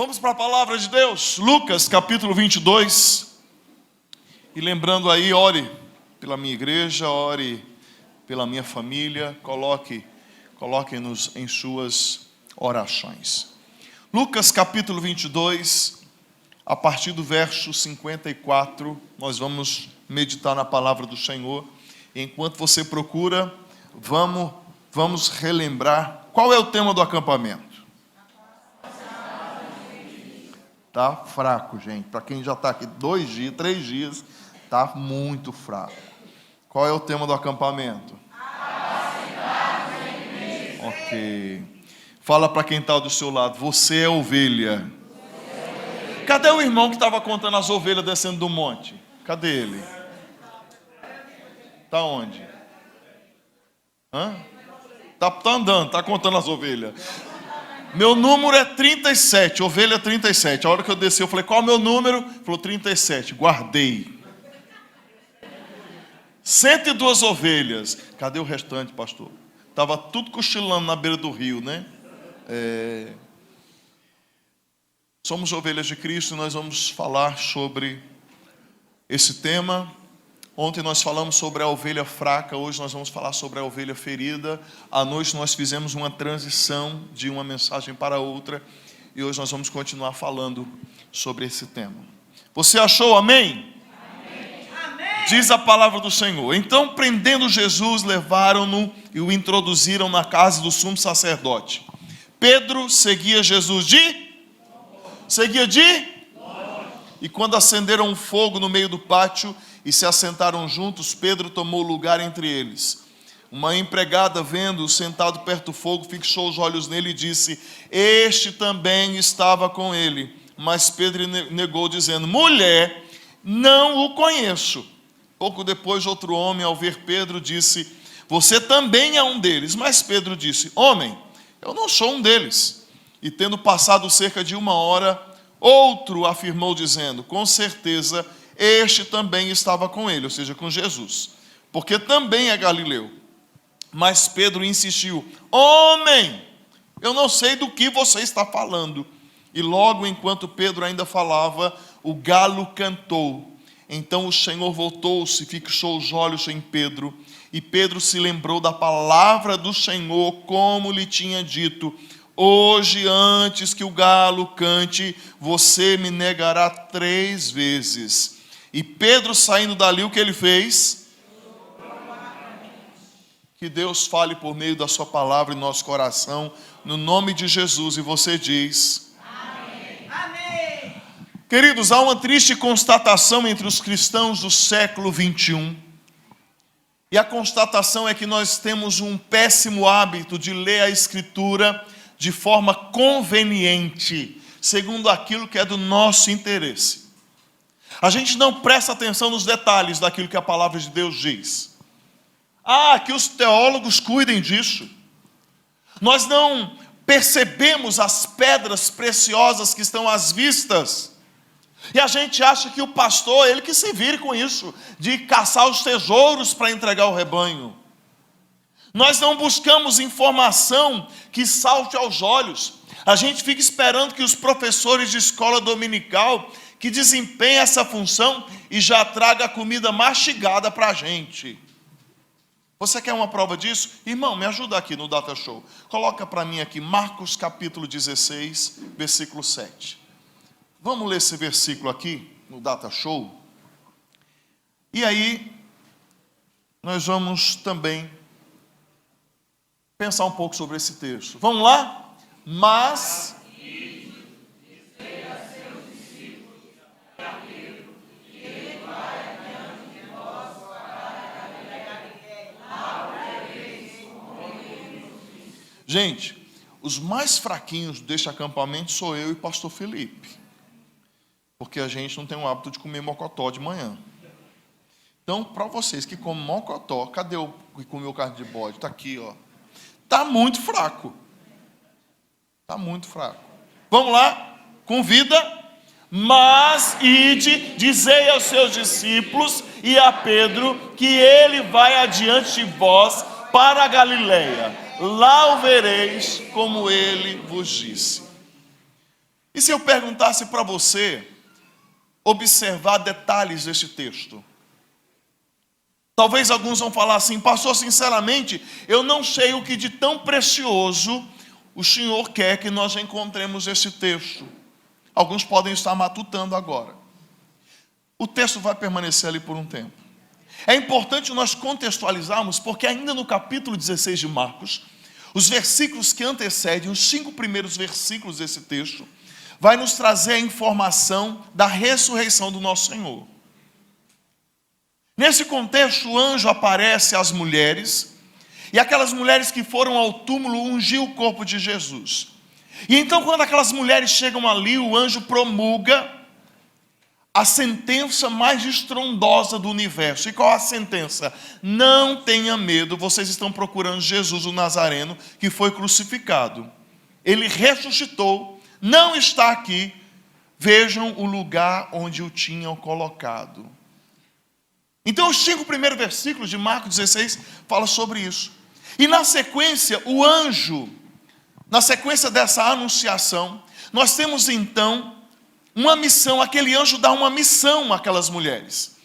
Vamos para a palavra de Deus, Lucas capítulo 22. E lembrando aí, ore pela minha igreja, ore pela minha família, coloque-nos em suas orações. Lucas capítulo 22, a partir do verso 54, nós vamos meditar na palavra do Senhor. E enquanto você procura, vamos relembrar qual é o tema do acampamento. Tá fraco, gente. Para quem já está aqui 2 dias, 3 dias, tá muito fraco. Qual é o tema do acampamento? Ok. Fala para quem está do seu lado. Você é ovelha. Cadê o irmão que estava contando as ovelhas descendo do monte? Cadê ele? Tá onde? Tá andando, tá contando as ovelhas. Meu número é 37, ovelha 37. A hora que eu desci, eu falei, qual é o meu número? Ele falou, 37, guardei. 102 ovelhas. Cadê o restante, pastor? Estava tudo cochilando na beira do rio, né? Somos ovelhas de Cristo e nós vamos falar sobre esse tema. Ontem nós falamos sobre a ovelha fraca, hoje nós vamos falar sobre a ovelha ferida. À noite nós fizemos uma transição de uma mensagem para outra e hoje nós vamos continuar falando sobre esse tema. Você achou? Amém? Amém. Diz a palavra do Senhor. Então, prendendo Jesus, levaram-no e o introduziram na casa do sumo sacerdote. Pedro seguia Jesus E quando acenderam um fogo no meio do pátio e se assentaram juntos, Pedro tomou lugar entre eles. Uma empregada, vendo-o sentado perto do fogo, fixou os olhos nele e disse: este também estava com ele. Mas Pedro negou, dizendo: mulher, não o conheço. Pouco depois, outro homem, ao ver Pedro, disse: você também é um deles. Mas Pedro disse: homem, eu não sou um deles. E tendo passado cerca de 1 hora, outro afirmou, dizendo: com certeza, este também estava com ele, ou seja, com Jesus, porque também é galileu. Mas Pedro insistiu: homem, eu não sei do que você está falando. E logo enquanto Pedro ainda falava, o galo cantou. Então o Senhor voltou-se e fixou os olhos em Pedro, e Pedro se lembrou da palavra do Senhor, como lhe tinha dito: hoje, antes que o galo cante, você me negará 3 vezes. E Pedro, saindo dali, o que ele fez? Que Deus fale por meio da sua palavra em nosso coração, no nome de Jesus. E você diz: amém. Amém. Queridos, há uma triste constatação entre os cristãos do século 21. E a constatação é que nós temos um péssimo hábito de ler a Escritura de forma conveniente, segundo aquilo que é do nosso interesse. A gente não presta atenção nos detalhes daquilo que a palavra de Deus diz. Que os teólogos cuidem disso. Nós não percebemos as pedras preciosas que estão às vistas. E a gente acha que o pastor, ele que se vire com isso, de caçar os tesouros para entregar ao rebanho. Nós não buscamos informação que salte aos olhos. A gente fica esperando que os professores de escola dominical que desempenhem essa função e já traga a comida mastigada para a gente. Você quer uma prova disso? Irmão, me ajuda aqui no Data Show. Coloca para mim aqui Marcos capítulo 16, versículo 7. Vamos ler esse versículo aqui no Data Show. E aí, nós vamos também pensar um pouco sobre esse texto. Vamos lá? Mas gente, os mais fraquinhos deste acampamento sou eu e pastor Felipe. Porque a gente não tem o hábito de comer mocotó de manhã. Então, para vocês que comem mocotó, cadê o que comeu carne de bode? Está aqui, ó. Está muito fraco. Está muito fraco. Vamos lá? Convida. Mas ide, dizei aos seus discípulos e a Pedro que ele vai adiante de vós para a Galileia. Lá o vereis, como ele vos disse. E se eu perguntasse para você observar detalhes desse texto? Talvez alguns vão falar assim: pastor, sinceramente, eu não sei o que de tão precioso o Senhor quer que nós encontremos esse texto. Alguns podem estar matutando agora. O texto vai permanecer ali por um tempo. É importante nós contextualizarmos, porque ainda no capítulo 16 de Marcos, os versículos que antecedem, os 5 primeiros versículos desse texto, vai nos trazer a informação da ressurreição do nosso Senhor. Nesse contexto, o anjo aparece às mulheres, e aquelas mulheres que foram ao túmulo ungiu o corpo de Jesus. E então, quando aquelas mulheres chegam ali, o anjo promulga a sentença mais estrondosa do universo. E qual a sentença? Não tenha medo, vocês estão procurando Jesus, o Nazareno, que foi crucificado. Ele ressuscitou, não está aqui, vejam o lugar onde o tinham colocado. Então os 5 primeiros versículos de Marcos 16 falam sobre isso. E na sequência, o anjo, na sequência dessa anunciação, nós temos então uma missão, aquele anjo dá uma missão àquelas mulheres.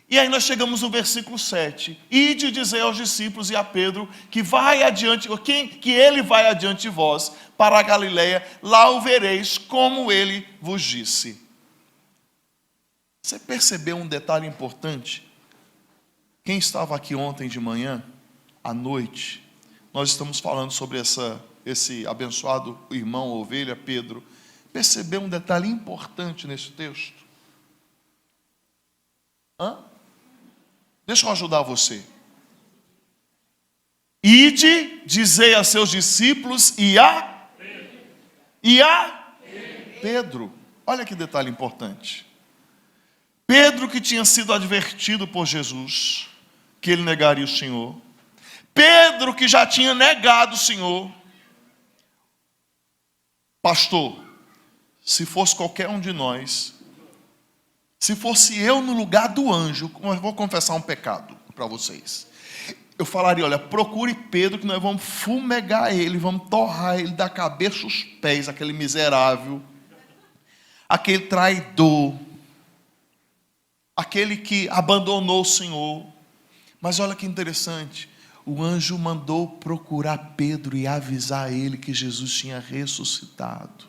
E aí nós chegamos no versículo 7. Ide dizer aos discípulos e a Pedro que vai adiante, que ele vai adiante de vós para a Galileia, lá o vereis como ele vos disse. Você percebeu um detalhe importante? Quem estava aqui ontem de manhã, à noite, nós estamos falando sobre esse abençoado irmão ovelha, Pedro. Percebeu um detalhe importante nesse texto? Deixa eu ajudar você. Ide, dizei a seus discípulos e a Pedro. Olha que detalhe importante. Pedro, que tinha sido advertido por Jesus que ele negaria o Senhor. Pedro, que já tinha negado o Senhor. Pastor, se fosse qualquer um de nós, se fosse eu no lugar do anjo, eu vou confessar um pecado para vocês. Eu falaria: olha, procure Pedro, que nós vamos fumegar ele, vamos torrar ele da cabeça aos pés, aquele miserável, aquele traidor, aquele que abandonou o Senhor. Mas olha que interessante, o anjo mandou procurar Pedro e avisar ele que Jesus tinha ressuscitado.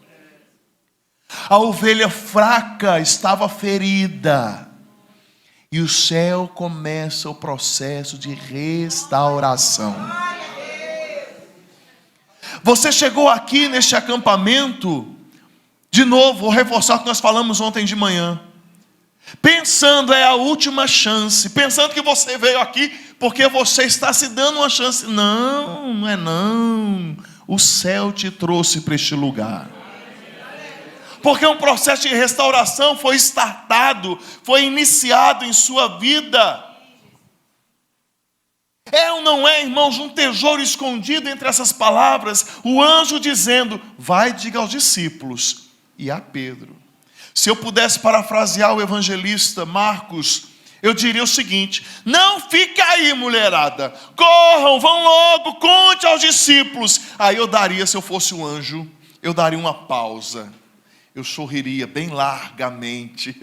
A ovelha fraca estava ferida, e o céu começa o processo de restauração. Você chegou aqui neste acampamento, de novo, vou reforçar o que nós falamos ontem de manhã, pensando é a última chance, pensando que você veio aqui porque você está se dando uma chance. Não, não é não. O céu te trouxe para este lugar. Porque um processo de restauração foi startado, foi iniciado em sua vida. É ou não é, irmãos, um tesouro escondido entre essas palavras? O anjo dizendo: vai, diga aos discípulos e a Pedro. Se eu pudesse parafrasear o evangelista Marcos, eu diria o seguinte: não fica aí, mulherada, corram, vão logo, conte aos discípulos. Aí eu daria, se eu fosse um anjo, eu daria uma pausa, eu sorriria bem largamente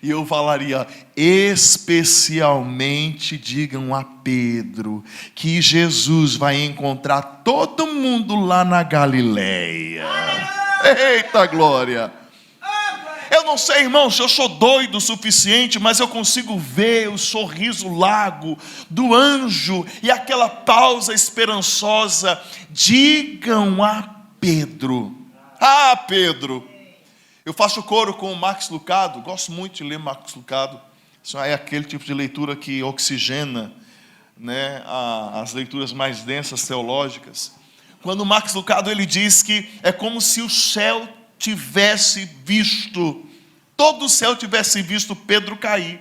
e eu falaria: especialmente digam a Pedro que Jesus vai encontrar todo mundo lá na Galileia. Eita glória! Eu não sei, irmão, se eu sou doido o suficiente, mas eu consigo ver o sorriso largo do anjo e aquela pausa esperançosa. Digam a Pedro. Ah, Pedro. Eu faço coro com o Max Lucado, gosto muito de ler Max Lucado. Isso é aquele tipo de leitura que oxigena, né, as leituras mais densas teológicas. Quando o Max Lucado ele diz que é como se o céu tivesse visto, todo o céu tivesse visto Pedro cair.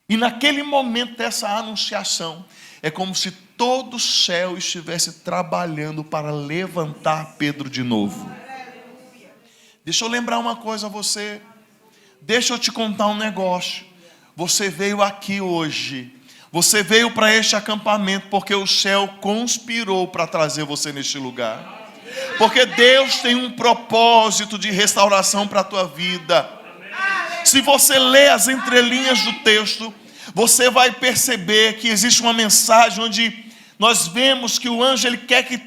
E naquele momento dessa anunciação, é como se todo o céu estivesse trabalhando para levantar Pedro de novo. Deixa eu lembrar uma coisa a você. Deixa eu te contar um negócio. Você veio aqui hoje. Você veio para este acampamento porque o céu conspirou para trazer você neste lugar. Porque Deus tem um propósito de restauração para a tua vida. Se você ler as entrelinhas do texto, você vai perceber que existe uma mensagem onde nós vemos que o anjo ele quer que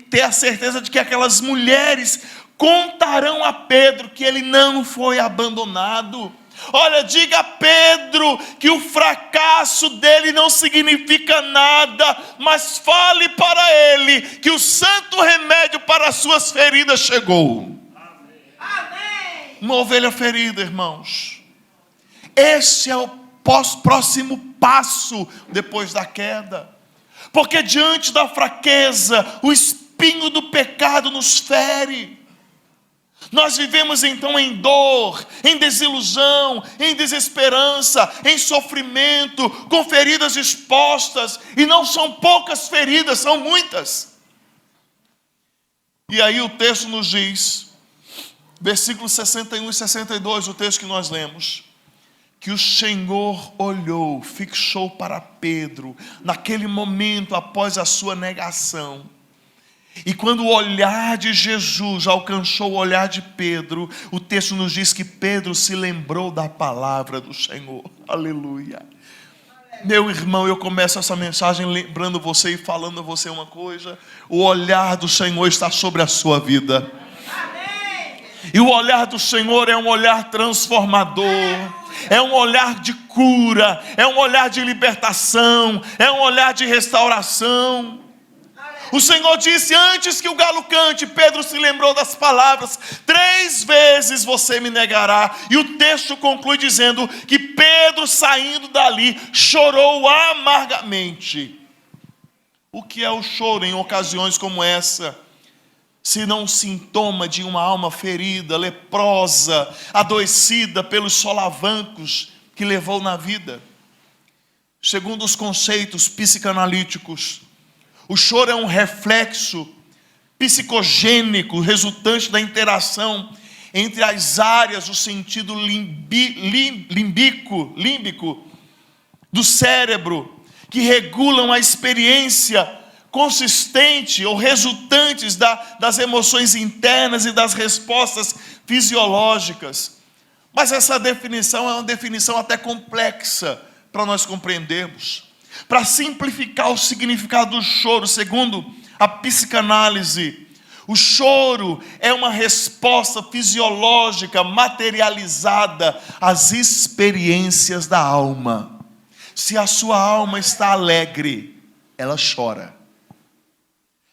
ter a certeza de que aquelas mulheres contarão a Pedro que ele não foi abandonado. Olha, diga a Pedro que o fracasso dele não significa nada, mas fale para ele que o santo remédio para as suas feridas chegou. Amém. Uma ovelha ferida, irmãos. Esse é o próximo passo depois da queda. Porque diante da fraqueza, o espinho do pecado nos fere. Nós vivemos então em dor, em desilusão, em desesperança, em sofrimento, com feridas expostas, e não são poucas feridas, são muitas. E aí o texto nos diz, versículos 61 e 62, o texto que nós lemos, que o Senhor olhou, fixou para Pedro, naquele momento após a sua negação. E quando o olhar de Jesus alcançou o olhar de Pedro, o texto nos diz que Pedro se lembrou da palavra do Senhor. Aleluia. Meu irmão, eu começo essa mensagem lembrando você e falando a você uma coisa: o olhar do Senhor está sobre a sua vida. E o olhar do Senhor é um olhar transformador, é um olhar de cura, é um olhar de libertação, é um olhar de restauração. O Senhor disse: antes que o galo cante, Pedro se lembrou das palavras: 3 vezes você me negará. E o texto conclui dizendo que Pedro, saindo dali, chorou amargamente. O que é o choro em ocasiões como essa, se não um sintoma de uma alma ferida, leprosa, adoecida pelos solavancos que levou na vida? Segundo os conceitos psicanalíticos, o choro é um reflexo psicogênico resultante da interação entre as áreas do sentido límbico do cérebro, que regulam a experiência consistente ou resultantes das emoções internas e das respostas fisiológicas. Mas essa definição é uma definição até complexa para nós compreendermos. Para simplificar o significado do choro, segundo a psicanálise, o choro é uma resposta fisiológica materializada às experiências da alma. Se a sua alma está alegre, ela chora.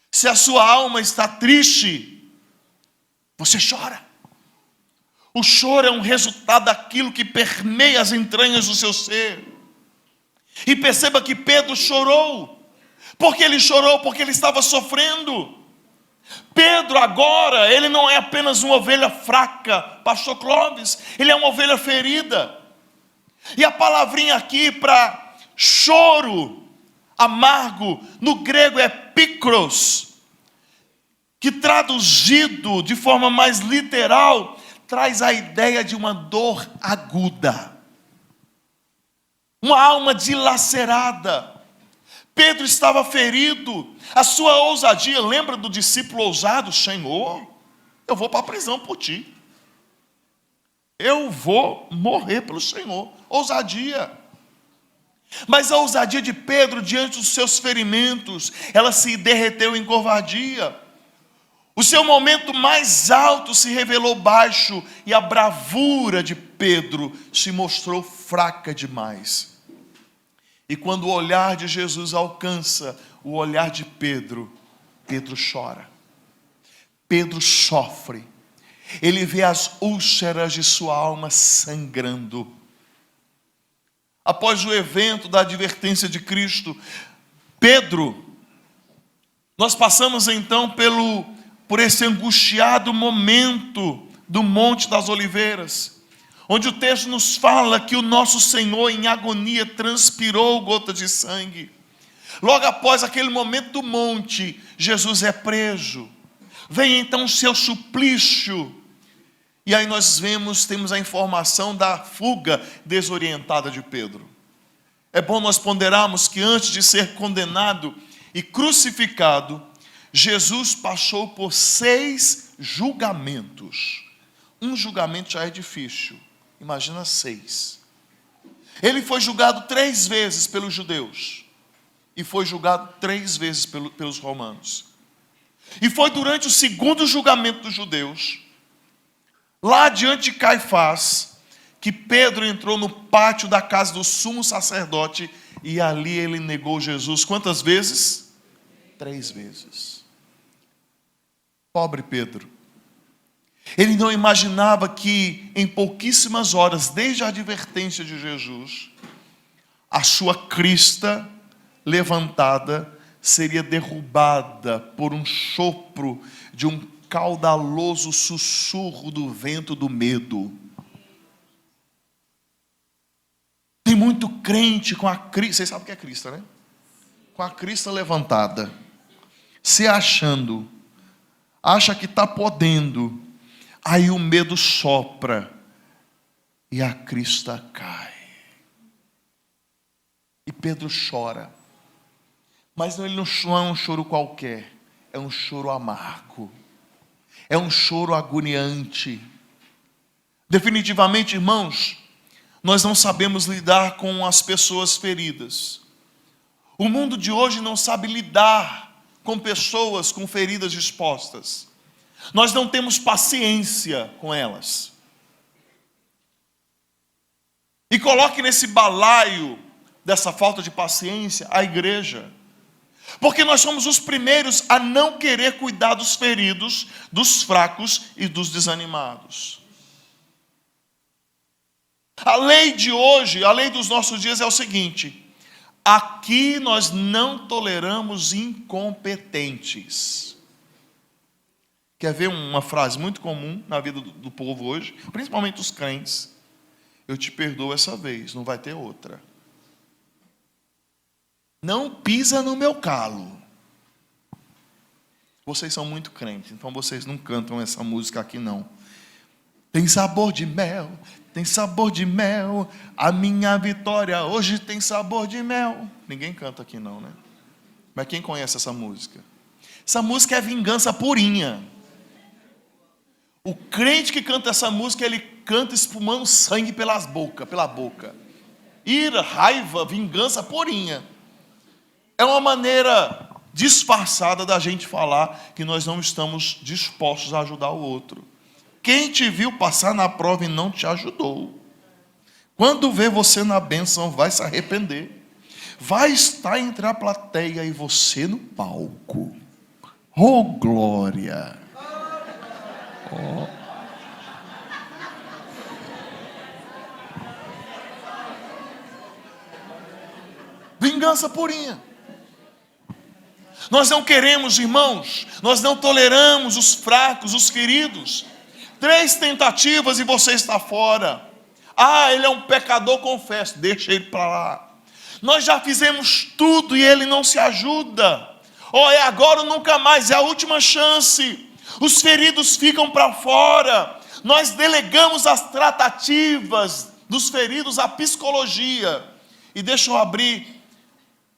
Se a sua alma está triste, você chora. O choro é um resultado daquilo que permeia as entranhas do seu ser. E perceba que Pedro chorou. Por que ele chorou? Porque ele estava sofrendo. Pedro agora, ele não é apenas uma ovelha fraca, pastor Clóvis, ele é uma ovelha ferida. E a palavrinha aqui para choro amargo, no grego é pikros, que traduzido de forma mais literal, traz a ideia de uma dor aguda. Uma alma dilacerada. Pedro estava ferido. A sua ousadia, lembra do discípulo ousado? Senhor, eu vou para a prisão por ti. Eu vou morrer pelo Senhor. Ousadia. Mas a ousadia de Pedro diante dos seus ferimentos, ela se derreteu em covardia. O seu momento mais alto se revelou baixo e a bravura de Pedro se mostrou fraca demais. E quando o olhar de Jesus alcança o olhar de Pedro, Pedro chora. Pedro sofre. Ele vê as úlceras de sua alma sangrando. Após o evento da advertência de Cristo, nós passamos então por esse angustiado momento do Monte das Oliveiras, onde o texto nos fala que o nosso Senhor em agonia transpirou gota de sangue. Logo após aquele momento do monte, Jesus é preso. Vem então o seu suplício. E aí nós temos a informação da fuga desorientada de Pedro. É bom nós ponderarmos que antes de ser condenado e crucificado, Jesus passou por 6 julgamentos. Um julgamento já é difícil, imagina 6. Ele foi julgado 3 vezes pelos judeus e foi julgado 3 vezes pelos romanos. E foi durante o segundo julgamento dos judeus, lá diante de Caifás, que Pedro entrou no pátio da casa do sumo sacerdote e ali ele negou Jesus. Quantas vezes? 3 vezes. Pobre Pedro. Ele não imaginava que em pouquíssimas horas, desde a advertência de Jesus, a sua crista levantada seria derrubada por um sopro de um caudaloso sussurro do vento do medo. Tem muito crente com a crista, vocês sabem o que é crista, né? Com a crista levantada, se achando, acha que está podendo, aí o medo sopra e a crista cai. E Pedro chora. Mas ele não é um choro qualquer, é um choro amargo, é um choro agoniante. Definitivamente, irmãos, nós não sabemos lidar com as pessoas feridas. O mundo de hoje não sabe lidar com pessoas com feridas expostas. Nós não temos paciência com elas. E coloque nesse balaio dessa falta de paciência a igreja. Porque nós somos os primeiros a não querer cuidar dos feridos, dos fracos e dos desanimados. A lei de hoje, a lei dos nossos dias é o seguinte: aqui nós não toleramos incompetentes. Quer ver uma frase muito comum na vida do povo hoje, principalmente os crentes? Eu te perdoo essa vez, não vai ter outra. Não pisa no meu calo. Vocês são muito crentes, então vocês não cantam essa música aqui não. Tem sabor de mel, tem sabor de mel, a minha vitória hoje tem sabor de mel. Ninguém canta aqui não, né? Mas quem conhece essa música? Essa música é vingança purinha. O crente que canta essa música, ele canta espumando sangue pela boca. Ira, raiva, vingança purinha. É uma maneira disfarçada da gente falar que nós não estamos dispostos a ajudar o outro. Quem te viu passar na prova e não te ajudou, quando vê você na bênção, vai se arrepender. Vai estar entre a plateia e você no palco. Oh, glória! Oh. Vingança purinha. Nós não queremos, irmãos, nós não toleramos os fracos, os feridos. 3 tentativas e você está fora. Ah, ele é um pecador, confesso, deixa ele para lá. Nós já fizemos tudo e ele não se ajuda. Oh, é agora ou nunca mais, é a última chance. Os feridos ficam para fora. Nós delegamos as tratativas dos feridos à psicologia. E deixa eu abrir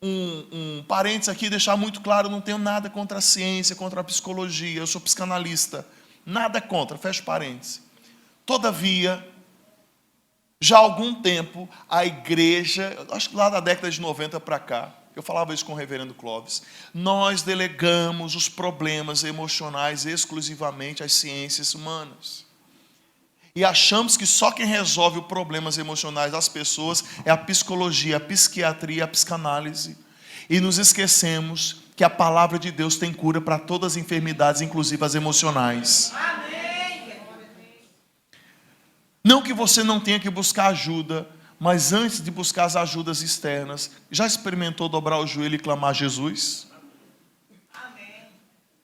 um parênteses aqui, deixar muito claro, eu não tenho nada contra a ciência, contra a psicologia, eu sou psicanalista, nada contra, fecha parênteses. Todavia, já há algum tempo, a igreja, acho que lá da década de 90 para cá, eu falava isso com o reverendo Clóvis, nós delegamos os problemas emocionais exclusivamente às ciências humanas. E achamos que só quem resolve os problemas emocionais das pessoas é a psicologia, a psiquiatria, a psicanálise. E nos esquecemos que a palavra de Deus tem cura para todas as enfermidades, inclusive as emocionais. Amém. Não que você não tenha que buscar ajuda, mas antes de buscar as ajudas externas, já experimentou dobrar o joelho e clamar a Jesus? Amém.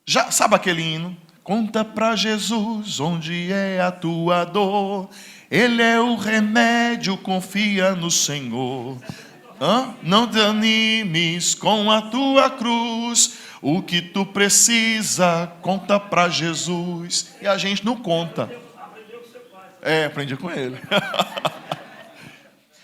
Já, sabe aquele hino? Conta pra Jesus onde é a tua dor, Ele é o remédio, confia no Senhor. Não te animes com a tua cruz, o que tu precisa, conta pra Jesus. E a gente não conta. Aprendi com ele.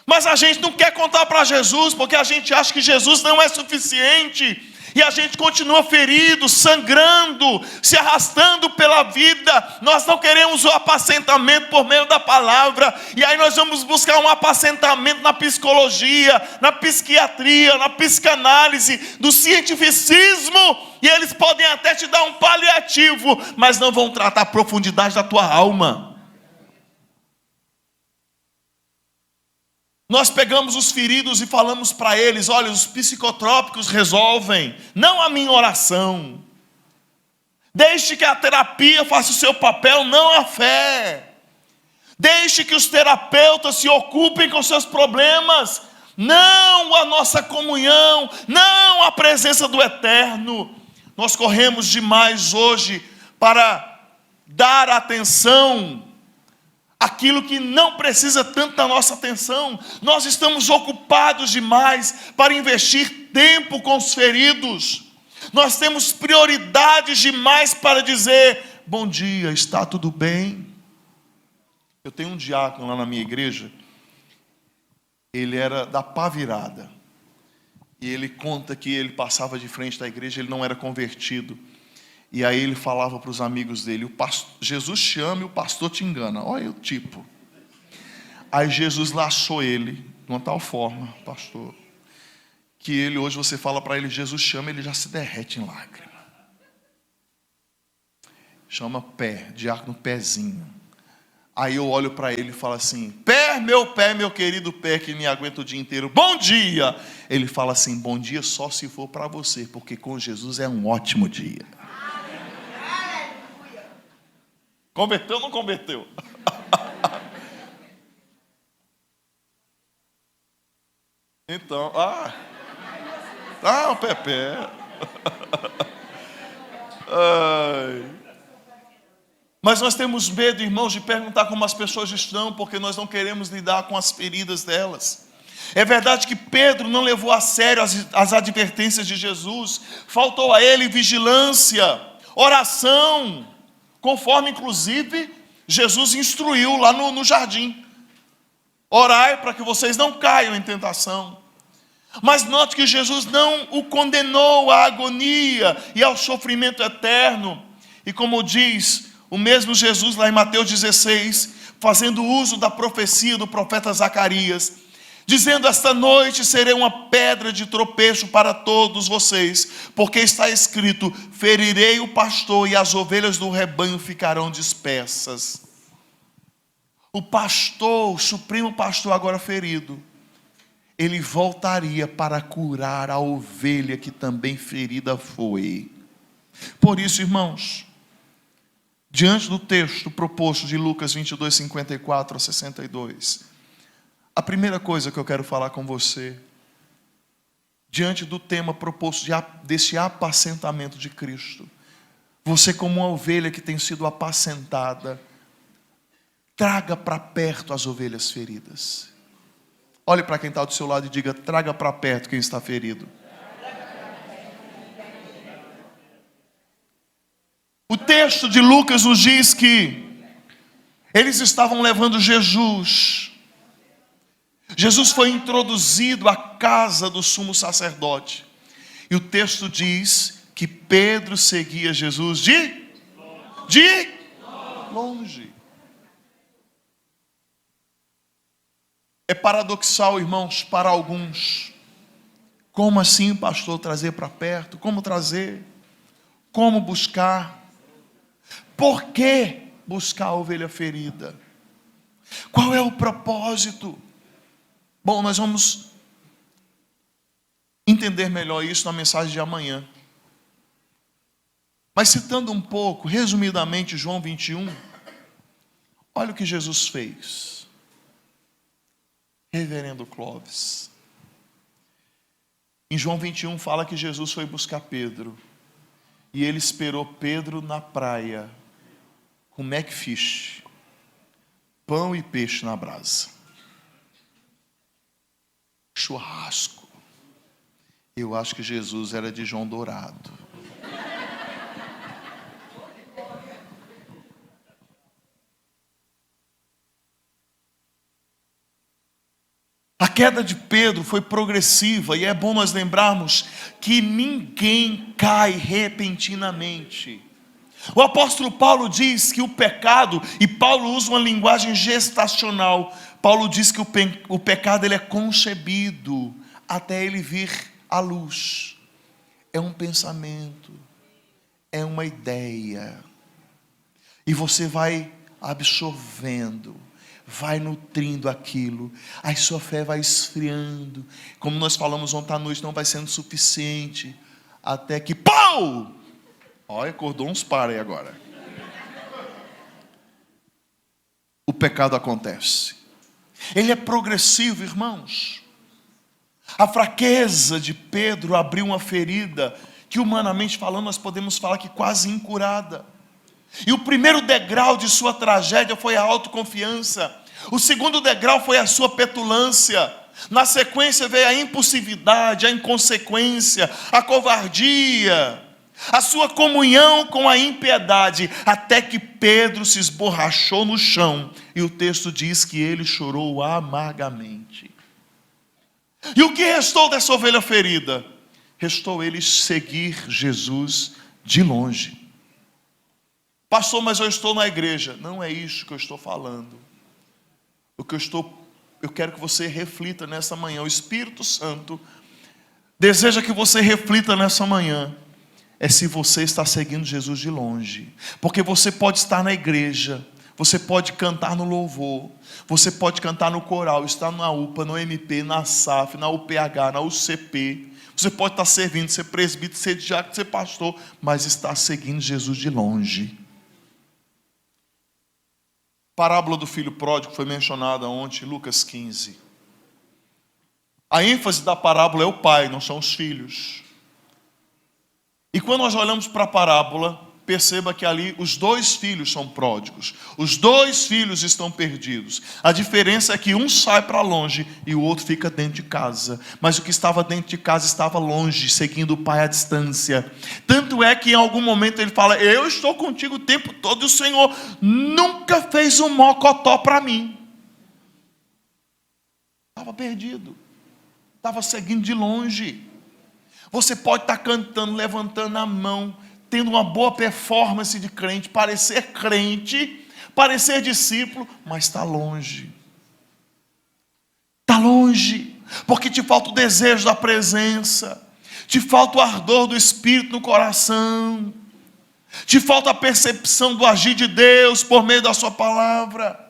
Mas a gente não quer contar para Jesus, porque a gente acha que Jesus não é suficiente. e a gente continua ferido, sangrando, se arrastando pela vida. Nós não queremos o apacentamento por meio da palavra, e aí nós vamos buscar um apacentamento na psicologia, na psiquiatria, na psicanálise, do cientificismo, e eles podem até te dar um paliativo, mas não vão tratar a profundidade da tua alma. Nós pegamos os feridos e falamos para eles: olha, os psicotrópicos resolvem, não a minha oração. Deixe que a terapia faça o seu papel, não a fé. Deixe que os terapeutas se ocupem com seus problemas, não a nossa comunhão, não a presença do Eterno. Nós corremos demais hoje para dar atenção aquilo que não precisa tanto da nossa atenção. Nós estamos ocupados demais para investir tempo com os feridos. Nós temos prioridades demais para dizer: bom dia, está tudo bem? Eu tenho um diácono lá na minha igreja, ele era da pá virada, e ele conta que ele passava de frente da igreja, ele não era convertido. E aí ele falava para os amigos dele: Jesus te ama e o pastor te engana. Olha o tipo. Aí Jesus laçou ele de uma tal forma, pastor, que ele, hoje você fala para ele: Jesus te ama, ele já se derrete em lágrima. Chama pé, diácono Pezinho. Aí eu olho para ele e falo assim: pé, meu querido pé que me aguenta o dia inteiro, bom dia. Ele fala assim: bom dia só se for para você, porque com Jesus é um ótimo dia. Converteu ou não converteu? Então, o Pepe. Mas nós temos medo, irmãos, de perguntar como as pessoas estão, porque nós não queremos lidar com as feridas delas. É verdade que Pedro não levou a sério as advertências de Jesus. Faltou a ele vigilância, oração, conforme inclusive Jesus instruiu lá no jardim: orai para que vocês não caiam em tentação. Mas note que Jesus não o condenou à agonia e ao sofrimento eterno. E como diz o mesmo Jesus lá em Mateus 16, fazendo uso da profecia do profeta Zacarias, dizendo: esta noite serei uma pedra de tropeço para todos vocês, porque está escrito: ferirei o pastor e as ovelhas do rebanho ficarão dispersas. O pastor, o supremo pastor agora ferido, ele voltaria para curar a ovelha que também ferida foi. Por isso, irmãos, diante do texto proposto de Lucas 22, 54 a 62, a primeira coisa que eu quero falar com você, diante do tema proposto desse apacentamento de Cristo, você como uma ovelha que tem sido apacentada, traga para perto as ovelhas feridas. Olhe para quem está do seu lado e diga: traga para perto quem está ferido. O texto de Lucas nos diz que eles estavam levando Jesus. Jesus foi introduzido à casa do sumo sacerdote. E o texto diz que Pedro seguia Jesus de longe. É paradoxal, irmãos, para alguns. Como assim, pastor, trazer para perto? Como trazer? Como buscar? Por que buscar a ovelha ferida? Qual é o propósito? Bom, nós vamos entender melhor isso na mensagem de amanhã. Mas citando um pouco, resumidamente, João 21, olha o que Jesus fez. Reverendo Clóvis, em João 21 fala que Jesus foi buscar Pedro, e ele esperou Pedro na praia, com Macfish, pão e peixe na brasa, churrasco. Eu acho que Jesus era de João Dourado. queda de Pedro foi progressiva, e é bom nós lembrarmos que ninguém cai repentinamente. O apóstolo Paulo diz que o pecado, e Paulo usa uma linguagem gestacional, Paulo diz que o pecado ele é concebido até ele vir à luz. É um pensamento, é uma ideia, e você vai absorvendo, vai nutrindo aquilo, aí sua fé vai esfriando, como nós falamos ontem à noite, não vai sendo suficiente, até que, pau! Olha, acordou uns par aí agora. O pecado acontece. Ele é progressivo, irmãos. A fraqueza de Pedro abriu uma ferida que, humanamente falando, nós podemos falar que quase incurada. E o primeiro degrau de sua tragédia foi a autoconfiança. O segundo degrau foi a sua petulância. Na sequência veio a impulsividade, a inconsequência, a covardia, a sua comunhão com a impiedade, até que Pedro se esborrachou no chão. E o texto diz que ele chorou amargamente. E o que restou dessa ovelha ferida? Restou ele seguir Jesus de longe. Pastor, mas eu estou na igreja. Não é isso que eu estou falando. Eu quero que você reflita nessa manhã. O Espírito Santo deseja que você reflita nessa manhã. É se você está seguindo Jesus de longe. Porque você pode estar na igreja, você pode cantar no louvor, você pode cantar no coral, estar na UPA, no MP, na SAF, na UPH, na UCP. Você pode estar servindo, ser presbítero, ser diácono, ser pastor, mas está seguindo Jesus de longe. Parábola do filho pródigo foi mencionada ontem, Lucas 15. A ênfase da parábola é o pai, não são os filhos. E quando nós olhamos para a parábola, perceba que ali os dois filhos são pródigos. Os dois filhos estão perdidos. A diferença é que um sai para longe e o outro fica dentro de casa. Mas o que estava dentro de casa estava longe, seguindo o pai à distância. Tanto é que em algum momento ele fala: eu estou contigo o tempo todo e o Senhor nunca fez um mocotó para mim. Estava perdido. Estava seguindo de longe. Você pode estar cantando, levantando a mão, tendo uma boa performance de crente, parecer discípulo, mas está longe. Está longe, porque te falta o desejo da presença, te falta o ardor do Espírito no coração, te falta a percepção do agir de Deus por meio da sua palavra.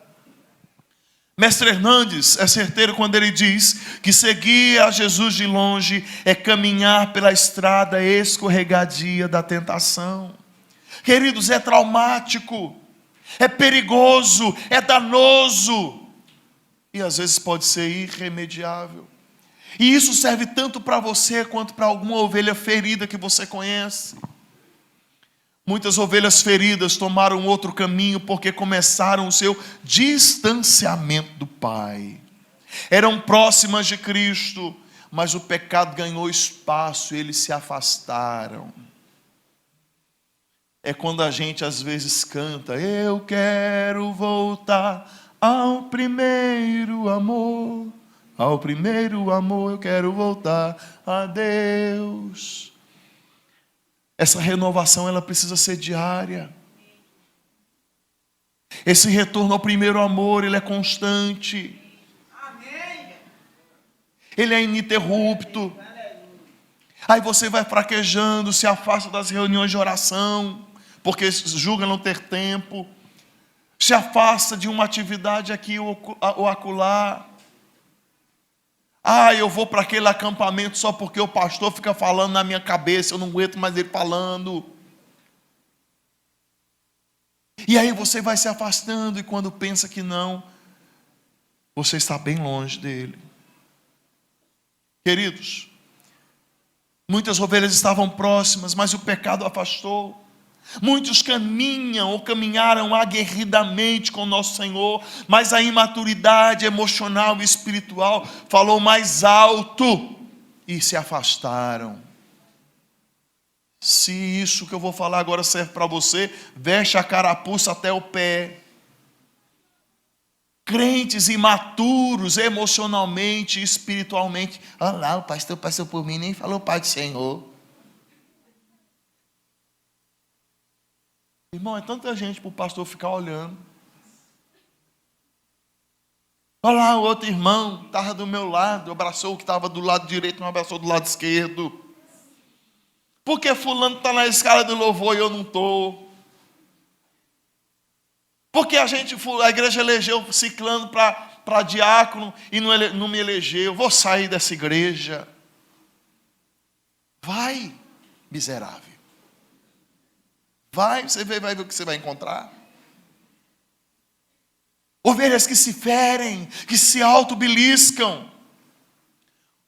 Mestre Hernandes é certeiro quando ele diz que seguir a Jesus de longe é caminhar pela estrada escorregadia da tentação. Queridos, é traumático, é perigoso, é danoso e às vezes pode ser irremediável. E isso serve tanto para você quanto para alguma ovelha ferida que você conhece. Muitas ovelhas feridas tomaram outro caminho porque começaram o seu distanciamento do Pai. Eram próximas de Cristo, mas o pecado ganhou espaço e eles se afastaram. É quando a gente às vezes canta: eu quero voltar ao primeiro amor. Ao primeiro amor eu quero voltar a Deus. Essa renovação ela precisa ser diária. Esse retorno ao primeiro amor, ele é constante. Amém. Ele é ininterrupto. Aí você vai fraquejando, se afasta das reuniões de oração, porque julga não ter tempo. Se afasta de uma atividade aqui ou acolá. Eu vou para aquele acampamento só porque o pastor fica falando na minha cabeça, eu não aguento mais ele falando. E aí você vai se afastando, e quando pensa que não, você está bem longe dele. Queridos, muitas ovelhas estavam próximas, mas o pecado afastou. Muitos caminham ou caminharam aguerridamente com o nosso Senhor, mas a imaturidade emocional e espiritual falou mais alto e se afastaram. Se isso que eu vou falar agora serve para você, veste a carapuça até o pé. crentes imaturos emocionalmente, espiritualmente. Olha lá, o pastor passou por mim, nem falou Pai do Senhor. Irmão, é tanta gente para o pastor ficar olhando. Olha lá, o outro irmão estava do meu lado, abraçou o que estava do lado direito, não abraçou do lado esquerdo. Por que fulano está na escala do louvor e eu não estou? Porque a igreja elegeu ciclano para diácono e não me elegeu. Vou sair dessa igreja. Vai, miserável. Vai ver o que você vai encontrar. Ovelhas que se ferem, que se autobeliscam.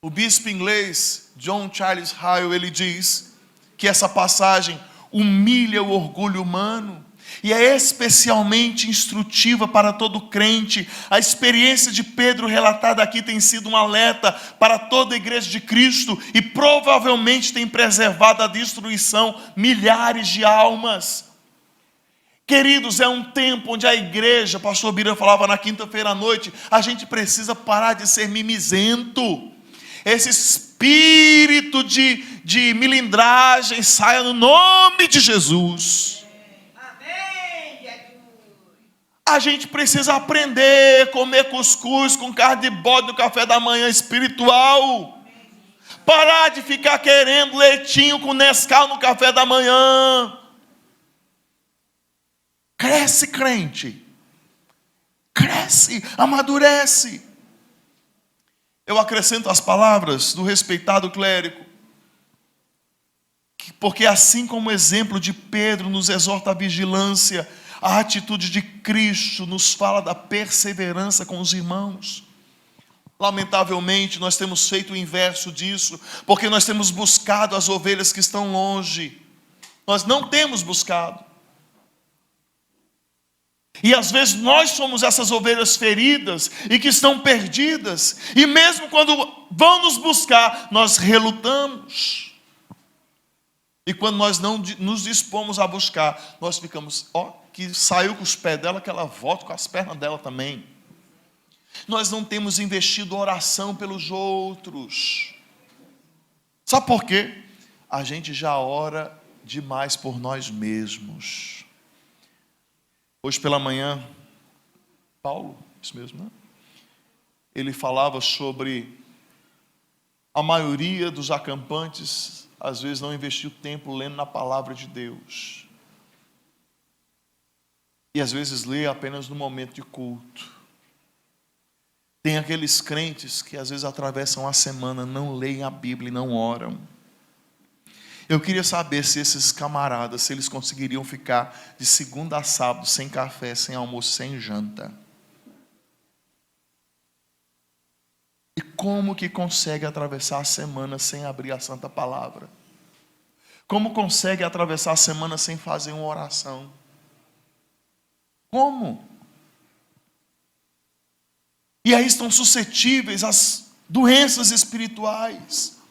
O bispo inglês John Charles Hyle, ele diz que essa passagem humilha o orgulho humano e é especialmente instrutiva para todo crente. A experiência de Pedro relatada aqui tem sido um alerta para toda a igreja de Cristo e provavelmente tem preservado da destruição milhares de almas. Queridos, é um tempo onde a igreja, pastor Bira falava na quinta-feira à noite, a gente precisa parar de ser mimizento. Esse espírito de milindragem saia no nome de Jesus. A gente precisa aprender a comer cuscuz com carne de bode no café da manhã espiritual. Parar de ficar querendo leitinho com Nescau no café da manhã. Cresce, crente. Cresce, amadurece. Eu acrescento as palavras do respeitado clérigo, porque assim como o exemplo de Pedro nos exorta à vigilância, a atitude de Cristo nos fala da perseverança com os irmãos. Lamentavelmente, nós temos feito o inverso disso, porque nós temos buscado as ovelhas que estão longe. Nós não temos buscado. E às vezes nós somos essas ovelhas feridas e que estão perdidas. E mesmo quando vão nos buscar, nós relutamos. E quando nós não nos dispomos a buscar, nós ficamos, que saiu com os pés dela, que ela volta com as pernas dela também. Nós não temos investido oração pelos outros. Sabe por quê? A gente já ora demais por nós mesmos. Hoje pela manhã, Paulo, isso mesmo, né? Ele falava sobre a maioria dos acampantes, às vezes não investiu tempo lendo na palavra de Deus. E às vezes lê apenas no momento de culto. Tem aqueles crentes que às vezes atravessam a semana, não leem a Bíblia e não oram. Eu queria saber se esses camaradas, se eles conseguiriam ficar de segunda a sábado sem café, sem almoço, sem janta. E como que consegue atravessar a semana sem abrir a Santa Palavra? Como consegue atravessar a semana sem fazer uma oração? Como? E aí estão suscetíveis às doenças espirituais.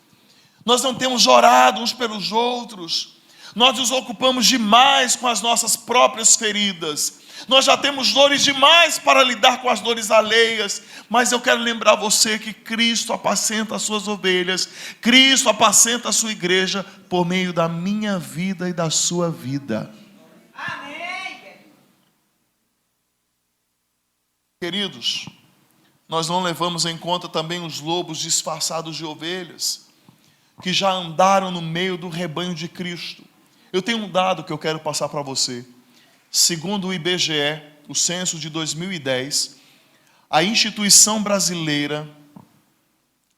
Nós não temos orado uns pelos outros. Nós nos ocupamos demais com as nossas próprias feridas. Nós já temos dores demais para lidar com as dores alheias. Mas eu quero lembrar você que Cristo apacenta as suas ovelhas. Cristo apacenta a sua igreja por meio da minha vida e da sua vida. Amém. Queridos, nós não levamos em conta também os lobos disfarçados de ovelhas, que já andaram no meio do rebanho de Cristo. Eu tenho um dado que eu quero passar para você. Segundo o IBGE, o censo de 2010, a instituição brasileira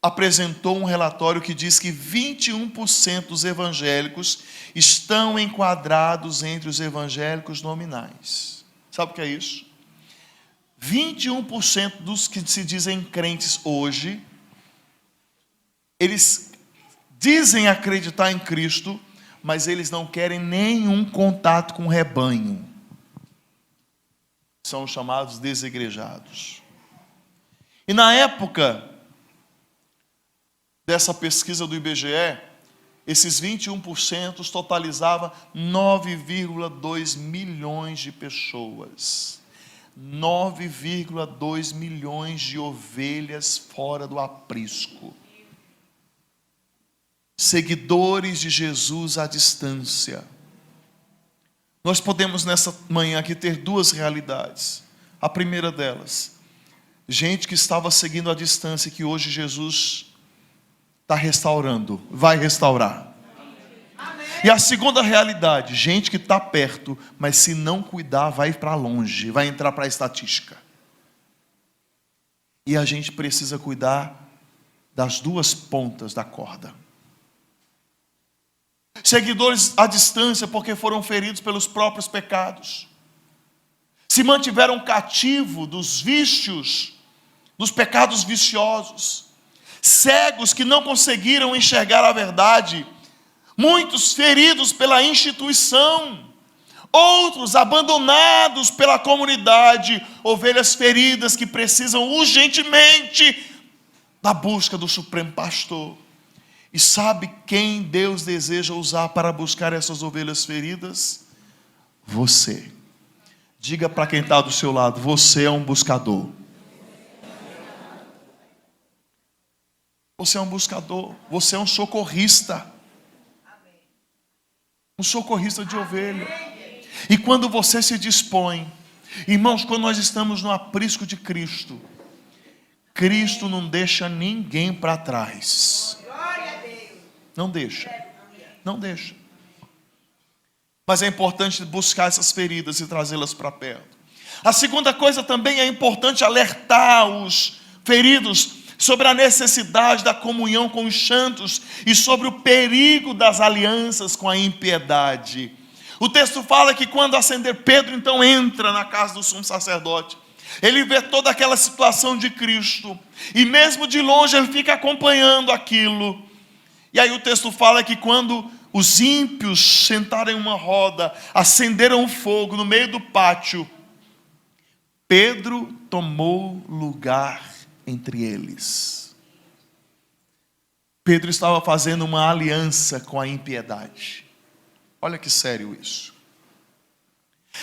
apresentou um relatório que diz que 21% dos evangélicos estão enquadrados entre os evangélicos nominais. Sabe o que é isso? 21% dos que se dizem crentes hoje, eles dizem acreditar em Cristo, mas eles não querem nenhum contato com o rebanho. São os chamados desigrejados. E na época dessa pesquisa do IBGE, esses 21% totalizavam 9,2 milhões de pessoas. 9,2 milhões de ovelhas fora do aprisco. Seguidores de Jesus à distância. Nós podemos nessa manhã aqui ter duas realidades. A primeira delas, gente que estava seguindo à distância, que hoje Jesus está restaurando, vai restaurar. Amém. E a segunda realidade, gente que está perto, mas se não cuidar vai para longe, vai entrar para a estatística. E a gente precisa cuidar das duas pontas da corda. Seguidores à distância porque foram feridos pelos próprios pecados, se mantiveram cativo dos vícios, dos pecados viciosos, cegos que não conseguiram enxergar a verdade, muitos feridos pela instituição, outros abandonados pela comunidade, ovelhas feridas que precisam urgentemente da busca do Supremo Pastor. E sabe quem Deus deseja usar para buscar essas ovelhas feridas? Você. Diga para quem está do seu lado, você é um buscador. Você é um buscador, você é um socorrista. Um socorrista de ovelha. E quando você se dispõe, irmãos, quando nós estamos no aprisco de Cristo, Cristo não deixa ninguém para trás. Não deixa. Não deixa. Mas é importante buscar essas feridas e trazê-las para perto. A segunda coisa também é importante alertar os feridos sobre a necessidade da comunhão com os santos e sobre o perigo das alianças com a impiedade. O texto fala que quando acender, Pedro então entra na casa do sumo sacerdote. Ele vê toda aquela situação de Cristo e mesmo de longe ele fica acompanhando aquilo. E aí o texto fala que quando os ímpios sentaram em uma roda, acenderam um fogo no meio do pátio, Pedro tomou lugar entre eles. Pedro estava fazendo uma aliança com a impiedade. Olha que sério isso.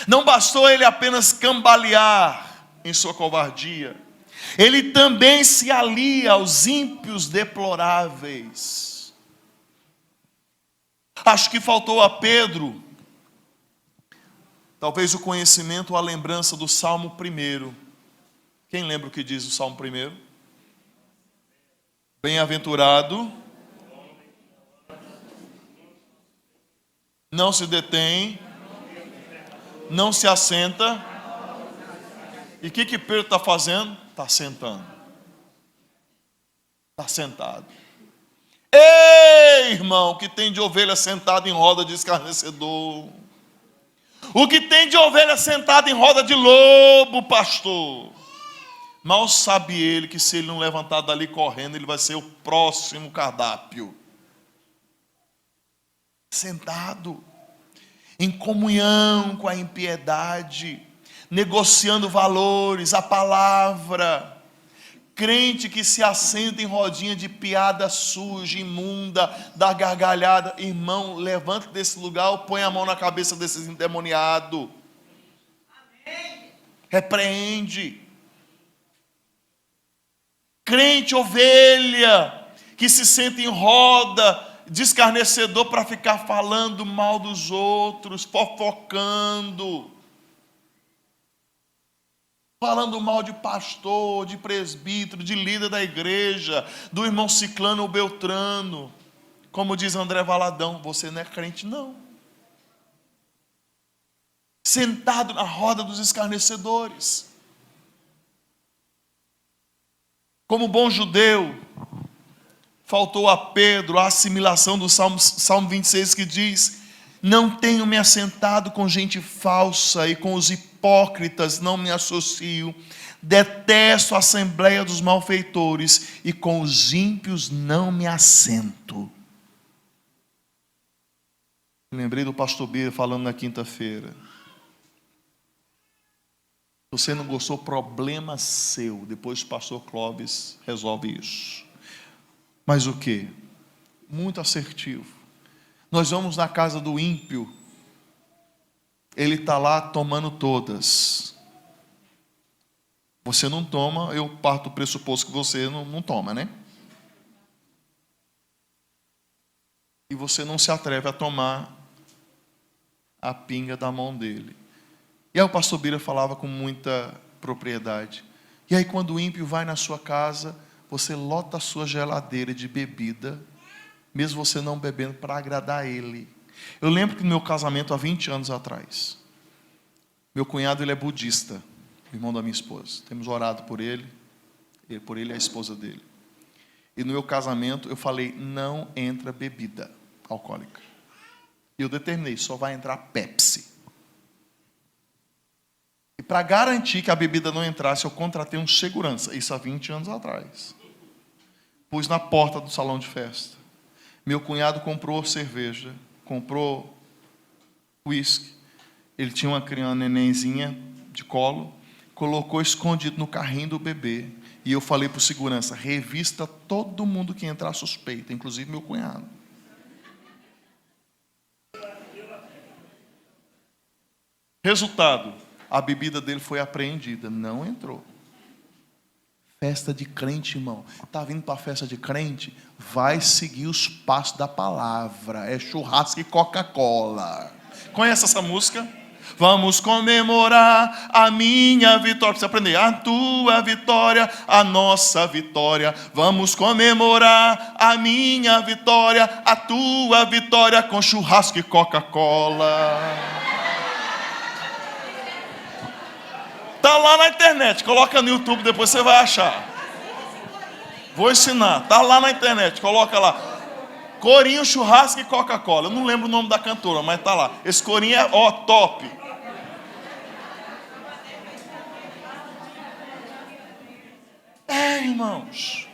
Não bastou ele apenas cambalear em sua covardia, ele também se alia aos ímpios deploráveis. Acho que faltou a Pedro, talvez o conhecimento ou a lembrança do Salmo 1. Quem lembra o que diz o Salmo 1? Bem-aventurado, não se detém, não se assenta. E o que Pedro está fazendo? Está sentando. Está sentado. Ei, irmão, o que tem de ovelha sentada em roda de escarnecedor? O que tem de ovelha sentada em roda de lobo, pastor? Mal sabe ele que se ele não levantar dali correndo, ele vai ser o próximo cardápio. Sentado, em comunhão com a impiedade, negociando valores, a palavra. Crente que se assenta em rodinha de piada suja, imunda, da gargalhada. Irmão, levanta desse lugar ou põe a mão na cabeça desses endemoniados. Repreende. Crente ovelha que se senta em roda de escarnecedor para ficar falando mal dos outros, fofocando, falando mal de pastor, de presbítero, de líder da igreja, do irmão Ciclano ou Beltrano. Como diz André Valadão, você não é crente não. Sentado na roda dos escarnecedores. Como bom judeu, faltou a Pedro a assimilação do Salmo 26 que diz: não tenho me assentado com gente falsa e com os hipócritas não me associo, detesto a assembleia dos malfeitores e com os ímpios não me assento. Lembrei do pastor Bira falando na quinta-feira. Se você não gostou, problema seu. Depois o pastor Clóvis resolve isso. Mas o que? Muito assertivo. Nós vamos na casa do ímpio. Ele está lá tomando todas. Você não toma, eu parto do pressuposto que você não toma, né? E você não se atreve a tomar a pinga da mão dele. E aí o pastor Bira falava com muita propriedade. E aí quando o ímpio vai na sua casa, você lota a sua geladeira de bebida, mesmo você não bebendo, para agradar ele. Eu lembro que no meu casamento há 20 anos atrás, meu cunhado ele é budista, irmão da minha esposa. Temos orado por ele e a esposa dele. E no meu casamento eu falei, não entra bebida alcoólica. E eu determinei, só vai entrar Pepsi. E para garantir que a bebida não entrasse, eu contratei um segurança. Isso há 20 anos atrás. Pus na porta do salão de festa. Meu cunhado comprou cerveja, comprou uísque. Ele tinha uma nenenzinha de colo, colocou escondido no carrinho do bebê. E eu falei para o segurança, revista todo mundo que entrar suspeito, inclusive meu cunhado. Resultado, a bebida dele foi apreendida, não entrou. Festa de crente, irmão. Está vindo para a festa de crente? Vai seguir os passos da palavra. É churrasco e Coca-Cola. Conhece essa música? Vamos comemorar a minha vitória. Precisa aprender. A tua vitória, a nossa vitória. Vamos comemorar a minha vitória, a tua vitória com churrasco e Coca-Cola. Está lá na internet, coloca no YouTube, depois você vai achar. Vou ensinar, está lá na internet, coloca lá. Corinho, churrasco e Coca-Cola. Eu não lembro o nome da cantora, mas está lá. Esse corinho é, top. Irmãos.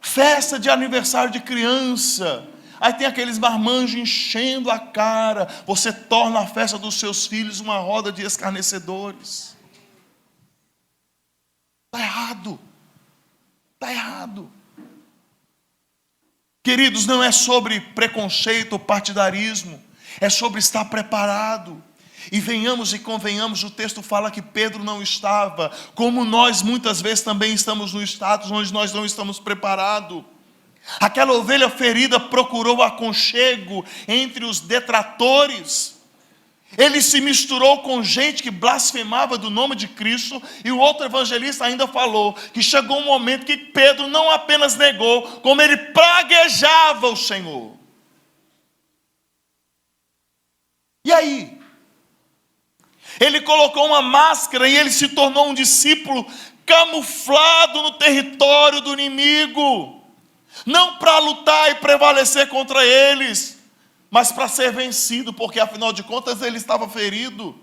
Festa de aniversário de criança. Aí tem aqueles marmanjos enchendo a cara. Você torna a festa dos seus filhos uma roda de escarnecedores. Está errado. Está errado. Queridos, não é sobre preconceito ou partidarismo. É sobre estar preparado. E venhamos e convenhamos, o texto fala que Pedro não estava. Como nós muitas vezes também estamos no status onde nós não estamos preparados. Aquela ovelha ferida procurou aconchego entre os detratores. Ele se misturou com gente que blasfemava do nome de Cristo. E o outro evangelista ainda falou que chegou um momento que Pedro não apenas negou, como ele praguejava o Senhor. E aí? Ele colocou uma máscara e ele se tornou um discípulo camuflado no território do inimigo. Não para lutar e prevalecer contra eles, mas para ser vencido, porque afinal de contas ele estava ferido.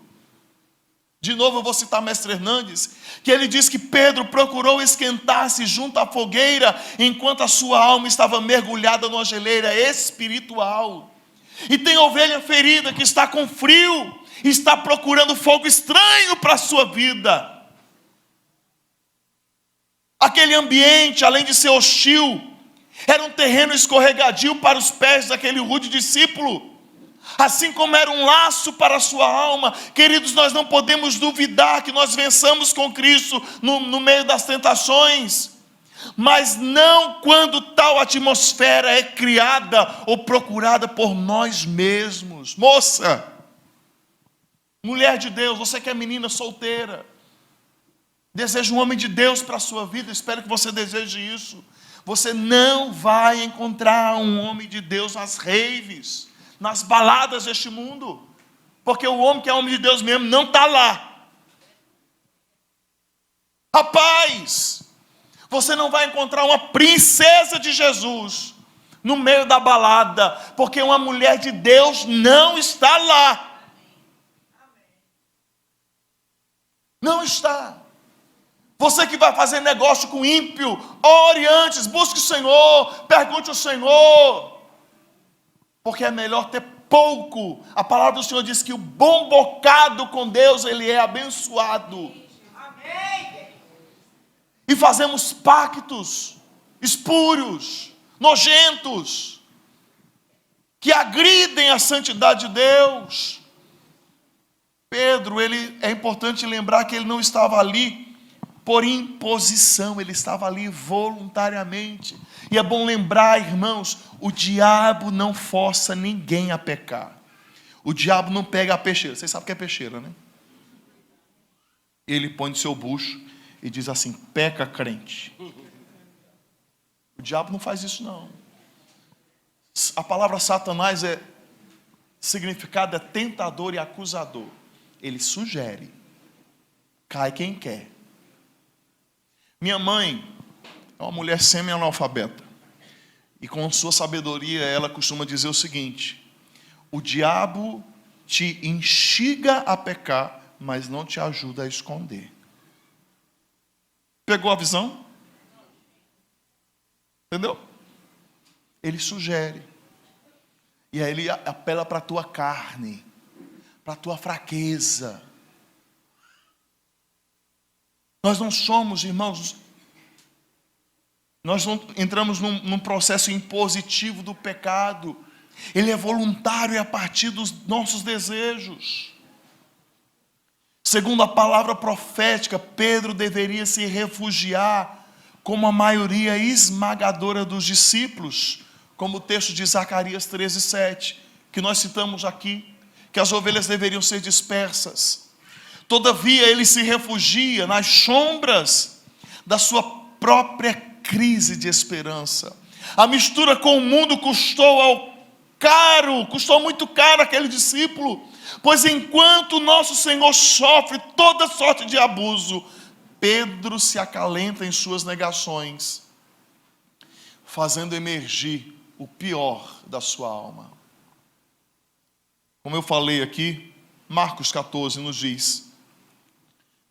De novo eu vou citar Mestre Hernandes, que ele diz que Pedro procurou esquentar-se junto à fogueira, enquanto a sua alma estava mergulhada numa geleira espiritual. E tem ovelha ferida que está com frio, está procurando fogo estranho para a sua vida. Aquele ambiente, além de ser hostil, era um terreno escorregadio para os pés daquele rude discípulo. Assim como era um laço para a sua alma. Queridos, nós não podemos duvidar que nós vençamos com Cristo no meio das tentações. Mas não quando tal atmosfera é criada ou procurada por nós mesmos. Moça, mulher de Deus, você que é menina solteira, deseja um homem de Deus para a sua vida, espero que você deseje isso. Você não vai encontrar um homem de Deus nas raves, nas baladas deste mundo, porque o homem que é homem de Deus mesmo não está lá. Rapaz, você não vai encontrar uma princesa de Jesus no meio da balada, porque uma mulher de Deus não está lá. Não está. Você que vai fazer negócio com ímpio, ore antes, busque o Senhor, pergunte ao Senhor, porque é melhor ter pouco. A palavra do Senhor diz que o bom bocado com Deus, ele é abençoado. Amém. E fazemos pactos espúrios, nojentos, que agridem a santidade de Deus. Pedro, é importante lembrar que ele não estava ali por imposição, ele estava ali voluntariamente. E é bom lembrar, irmãos, o diabo não força ninguém a pecar. O diabo não pega a peixeira. Vocês sabem o que é peixeira, né? Ele põe no seu bucho e diz assim: peca, crente. O diabo não faz isso, não. A palavra Satanás significado é tentador e acusador. Ele sugere. Cai quem quer. Minha mãe é uma mulher semi-analfabeta. E com sua sabedoria, ela costuma dizer o seguinte: o diabo te instiga a pecar, mas não te ajuda a esconder. Pegou a visão? Entendeu? Ele sugere. E aí ele apela para a tua carne, para a tua fraqueza. Nós não somos, irmãos, nós não entramos num processo impositivo do pecado. Ele é voluntário e a partir dos nossos desejos. Segundo a palavra profética, Pedro deveria se refugiar como a maioria esmagadora dos discípulos, como o texto de Zacarias 13:7, que nós citamos aqui, que as ovelhas deveriam ser dispersas. Todavia ele se refugia nas sombras da sua própria crise de esperança. A mistura com o mundo custou muito caro aquele discípulo, pois enquanto nosso Senhor sofre toda sorte de abuso, Pedro se acalenta em suas negações, fazendo emergir o pior da sua alma. Como eu falei aqui, Marcos 14 nos diz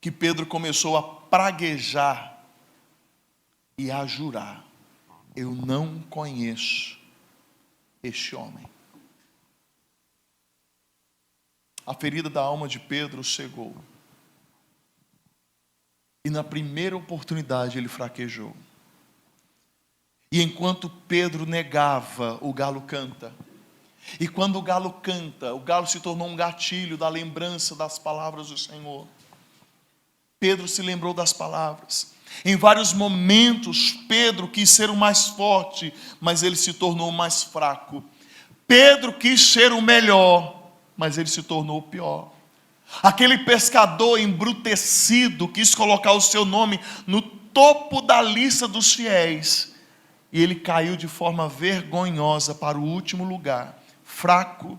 que Pedro começou a praguejar e a jurar: eu não conheço este homem. A ferida da alma de Pedro chegou. E na primeira oportunidade ele fraquejou. E enquanto Pedro negava, o galo canta. E quando o galo canta, o galo se tornou um gatilho da lembrança das palavras do Senhor. Pedro se lembrou das palavras. Em vários momentos, Pedro quis ser o mais forte, mas ele se tornou o mais fraco. Pedro quis ser o melhor, mas ele se tornou o pior. Aquele pescador embrutecido quis colocar o seu nome no topo da lista dos fiéis, e ele caiu de forma vergonhosa para o último lugar, fraco,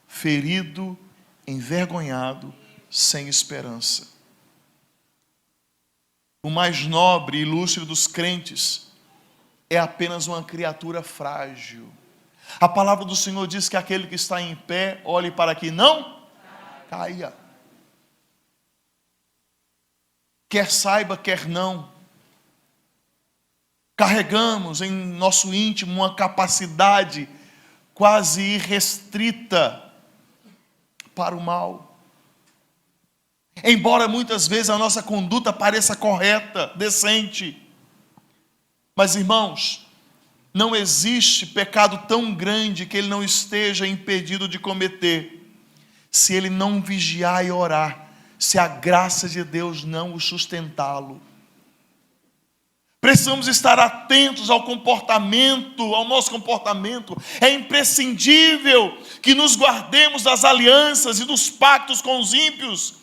ferido, envergonhado, sem esperança. O mais nobre e ilustre dos crentes é apenas uma criatura frágil. A palavra do Senhor diz que aquele que está em pé, olhe para que não caia. Quer saiba, quer não, carregamos em nosso íntimo uma capacidade quase irrestrita para o mal. Embora muitas vezes a nossa conduta pareça correta, decente, mas irmãos, não existe pecado tão grande que ele não esteja impedido de cometer, se ele não vigiar e orar, se a graça de Deus não o sustentá-lo. Precisamos estar atentos ao nosso comportamento. É imprescindível que nos guardemos das alianças e dos pactos com os ímpios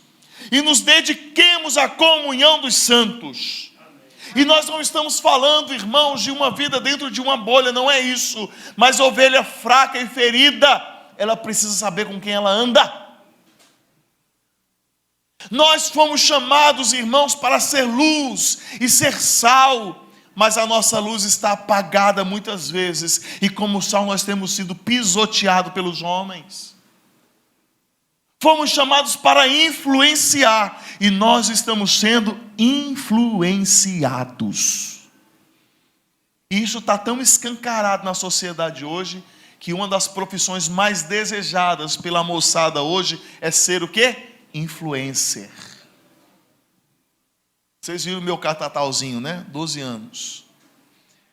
e nos dediquemos à comunhão dos santos. E nós não estamos falando, irmãos, de uma vida dentro de uma bolha, não é isso. Mas ovelha fraca e ferida, ela precisa saber com quem ela anda. Nós fomos chamados, irmãos, para ser luz e ser sal, mas a nossa luz está apagada muitas vezes, e como sal nós temos sido pisoteados pelos homens. Fomos chamados para influenciar, e nós estamos sendo influenciados. E isso está tão escancarado na sociedade hoje, que uma das profissões mais desejadas pela moçada hoje é ser o quê? Influencer. Vocês viram meu catatauzinho, né? 12 anos.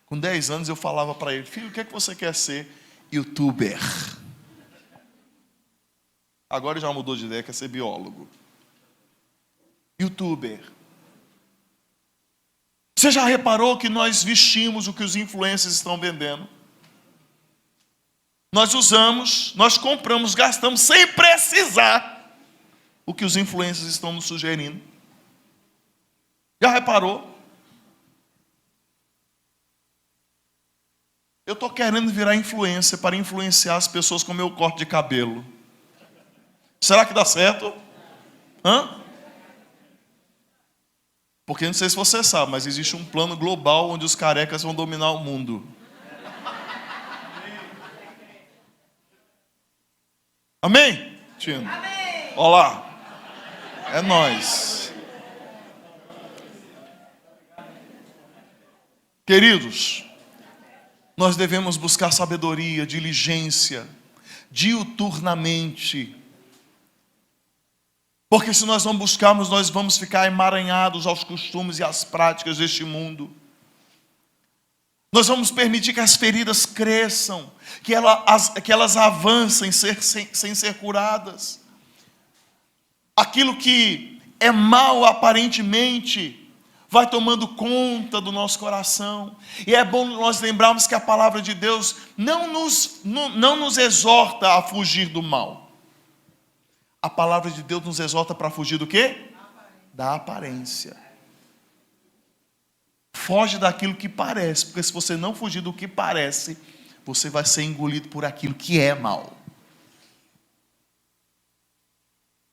Com 10 anos eu falava para ele: filho, o que é que você quer ser? YouTuber. Agora ele já mudou de ideia, quer ser biólogo. YouTuber. Você já reparou que nós vestimos o que os influencers estão vendendo? Nós usamos, nós compramos, gastamos sem precisar o que os influencers estão nos sugerindo. Já reparou? Eu estou querendo virar influencer para influenciar as pessoas com o meu corte de cabelo. Será que dá certo? Hã? Porque não sei se você sabe, mas existe um plano global onde os carecas vão dominar o mundo. Amém? Tino? Amém. Olá. É nós. Queridos, nós devemos buscar sabedoria, diligência, diuturnamente. Porque se nós não buscarmos, nós vamos ficar emaranhados aos costumes e às práticas deste mundo. Nós vamos permitir que as feridas cresçam, que elas avancem sem ser curadas. Aquilo que é mal aparentemente vai tomando conta do nosso coração. E é bom nós lembrarmos que a palavra de Deus não nos exorta a fugir do mal. A palavra de Deus nos exorta para fugir do quê? Da aparência. Foge daquilo que parece, porque se você não fugir do que parece, você vai ser engolido por aquilo que é mal.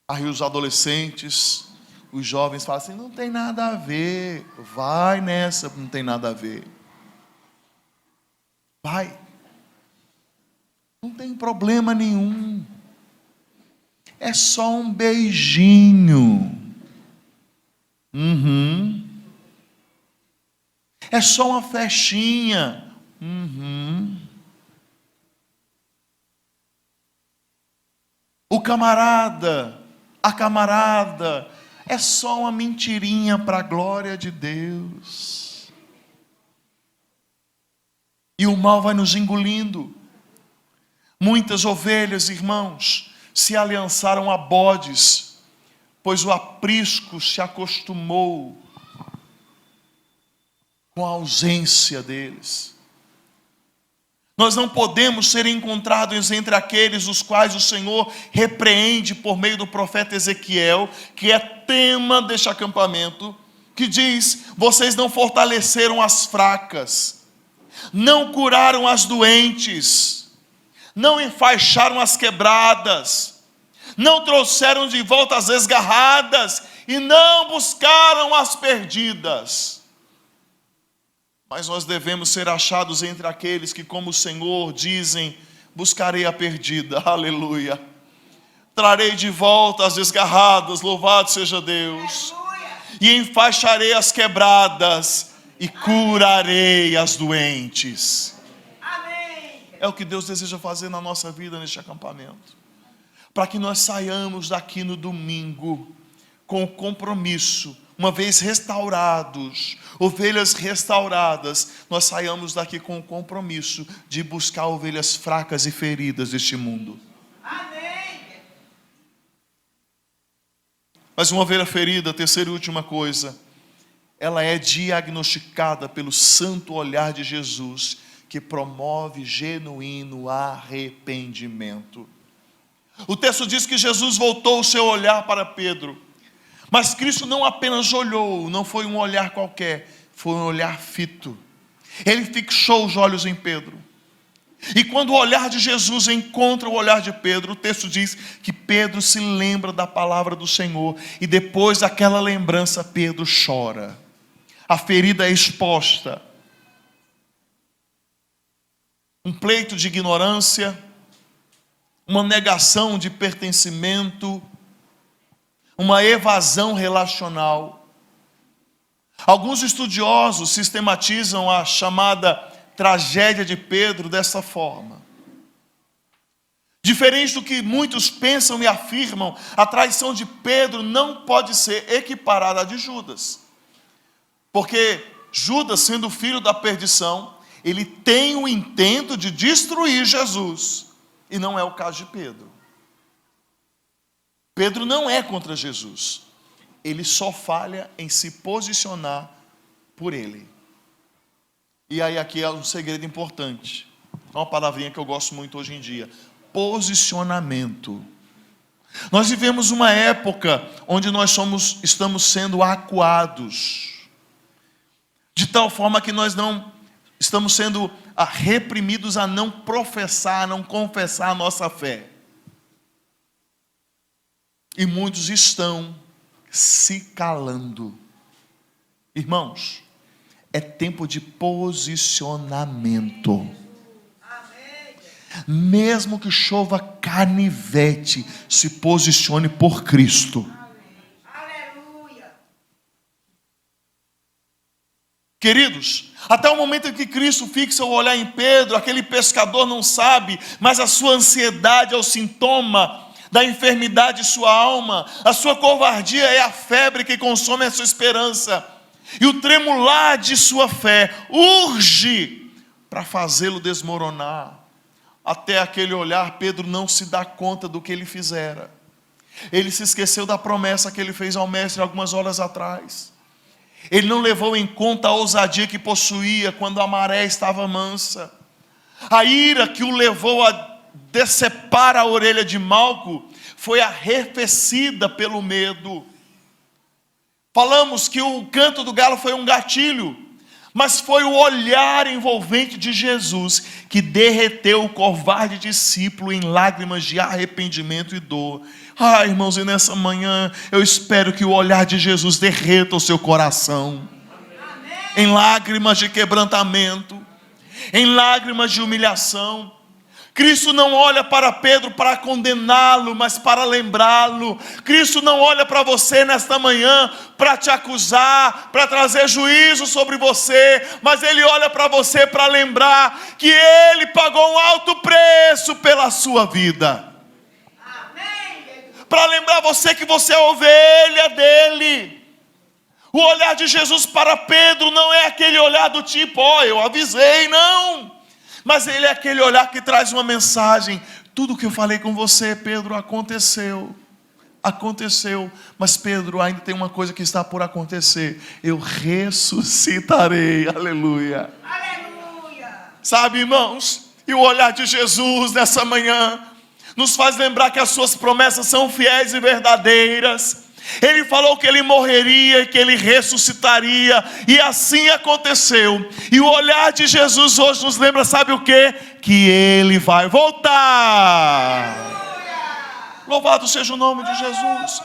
Aí os adolescentes, os jovens falam assim, não tem nada a ver, vai nessa, não tem nada a ver. Vai. Não tem problema nenhum. É só um beijinho. É só uma festinha. O camarada, a camarada, é só uma mentirinha para a glória de Deus. E o mal vai nos engolindo. Muitas ovelhas, irmãos, se aliançaram a bodes, pois o aprisco se acostumou com a ausência deles. Nós não podemos ser encontrados entre aqueles os quais o Senhor repreende por meio do profeta Ezequiel, que é tema deste acampamento, que diz, vocês não fortaleceram as fracas, não curaram as doentes, não enfaixaram as quebradas, não trouxeram de volta as esgarradas e não buscaram as perdidas. Mas nós devemos ser achados entre aqueles que, como o Senhor, dizem, buscarei a perdida, aleluia. Trarei de volta as esgarradas, louvado seja Deus. Aleluia. E enfaixarei as quebradas e curarei as doentes. É o que Deus deseja fazer na nossa vida neste acampamento. Para que nós saiamos daqui no domingo com o compromisso, uma vez restaurados, ovelhas restauradas, nós saiamos daqui com o compromisso de buscar ovelhas fracas e feridas deste mundo. Amém. Mas uma ovelha ferida, terceira e última coisa, ela é diagnosticada pelo santo olhar de Jesus, que promove genuíno arrependimento. O texto diz que Jesus voltou o seu olhar para Pedro, mas Cristo não apenas olhou, não foi um olhar qualquer, foi um olhar fito. Ele fixou os olhos em Pedro. E quando o olhar de Jesus encontra o olhar de Pedro, o texto diz que Pedro se lembra da palavra do Senhor, e depois daquela lembrança Pedro chora. A ferida é exposta. Um pleito de ignorância, uma negação de pertencimento, uma evasão relacional. Alguns estudiosos sistematizam a chamada tragédia de Pedro dessa forma. Diferente do que muitos pensam e afirmam, a traição de Pedro não pode ser equiparada à de Judas. Porque Judas, sendo filho da perdição, ele tem o intento de destruir Jesus. E não é o caso de Pedro. Pedro não é contra Jesus. Ele só falha em se posicionar por Ele. E aí aqui é um segredo importante. É uma palavrinha que eu gosto muito hoje em dia. Posicionamento. Nós vivemos uma época onde nós estamos sendo acuados. De tal forma que nós não estamos sendo reprimidos a não professar, a não confessar a nossa fé. E muitos estão se calando. Irmãos, é tempo de posicionamento. Mesmo que chova canivete, se posicione por Cristo. Aleluia. Queridos, até o momento em que Cristo fixa o olhar em Pedro, aquele pescador não sabe, mas a sua ansiedade é o sintoma da enfermidade de sua alma. A sua covardia é a febre que consome a sua esperança. E o tremular de sua fé urge para fazê-lo desmoronar. Até aquele olhar, Pedro não se dá conta do que ele fizera. Ele se esqueceu da promessa que ele fez ao mestre algumas horas atrás. Ele não levou em conta a ousadia que possuía quando a maré estava mansa. A ira que o levou a decepar a orelha de Malco foi arrefecida pelo medo. Falamos que o canto do galo foi um gatilho, mas foi o olhar envolvente de Jesus que derreteu o covarde discípulo em lágrimas de arrependimento e dor. Irmãos, e nessa manhã eu espero que o olhar de Jesus derreta o seu coração. Amém. Em lágrimas de quebrantamento, em lágrimas de humilhação. Cristo não olha para Pedro para condená-lo, mas para lembrá-lo. Cristo não olha para você nesta manhã para te acusar, para trazer juízo sobre você, mas Ele olha para você para lembrar que Ele pagou um alto preço pela sua vida. Para lembrar você que você é a ovelha dele. O olhar de Jesus para Pedro não é aquele olhar do tipo, eu avisei, não. Mas ele é aquele olhar que traz uma mensagem. Tudo o que eu falei com você, Pedro, aconteceu. Aconteceu. Mas Pedro, ainda tem uma coisa que está por acontecer. Eu ressuscitarei. Aleluia. Aleluia. Sabe, irmãos? E o olhar de Jesus nessa manhã nos faz lembrar que as suas promessas são fiéis e verdadeiras. Ele falou que ele morreria e que ele ressuscitaria, e assim aconteceu. E o olhar de Jesus hoje nos lembra, sabe o quê? Que ele vai voltar. Louvado seja o nome de Jesus.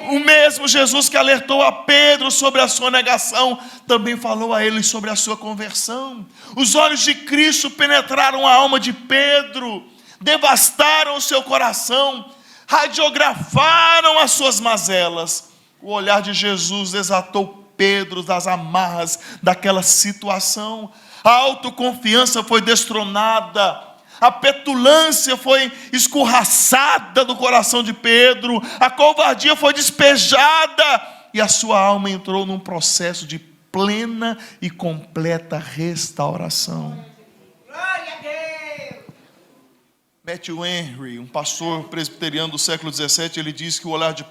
O mesmo Jesus que alertou a Pedro sobre a sua negação, também falou a ele sobre a sua conversão. Os olhos de Cristo penetraram a alma de Pedro, devastaram o seu coração, radiografaram as suas mazelas. O olhar de Jesus desatou Pedro das amarras daquela situação. A autoconfiança foi destronada, a petulância foi escorraçada do coração de Pedro, a covardia foi despejada, e a sua alma entrou num processo de plena e completa restauração. Glória a Deus. Matthew Henry, um pastor presbiteriano do século XVII, ele diz que o olhar de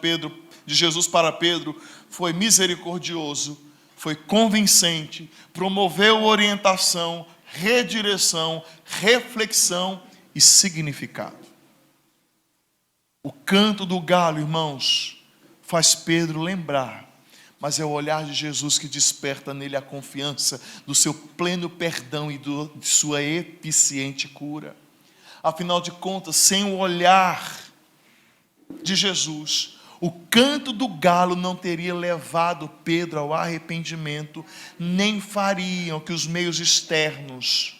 Jesus para Pedro foi misericordioso, foi convincente, promoveu orientação, redireção, reflexão e significado. O canto do galo, irmãos, faz Pedro lembrar, mas é o olhar de Jesus que desperta nele a confiança do seu pleno perdão e de sua eficiente cura. Afinal de contas, sem o olhar de Jesus, o canto do galo não teria levado Pedro ao arrependimento, nem fariam que os meios externos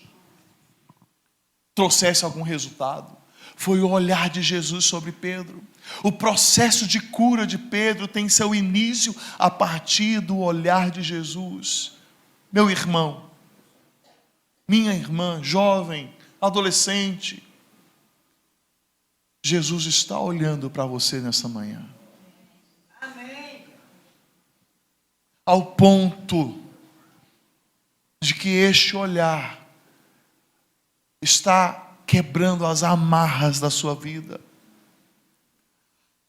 trouxessem algum resultado. Foi o olhar de Jesus sobre Pedro. O processo de cura de Pedro tem seu início a partir do olhar de Jesus. Meu irmão, minha irmã, jovem, adolescente, Jesus está olhando para você nessa manhã. Amém. Ao ponto de que este olhar está quebrando as amarras da sua vida.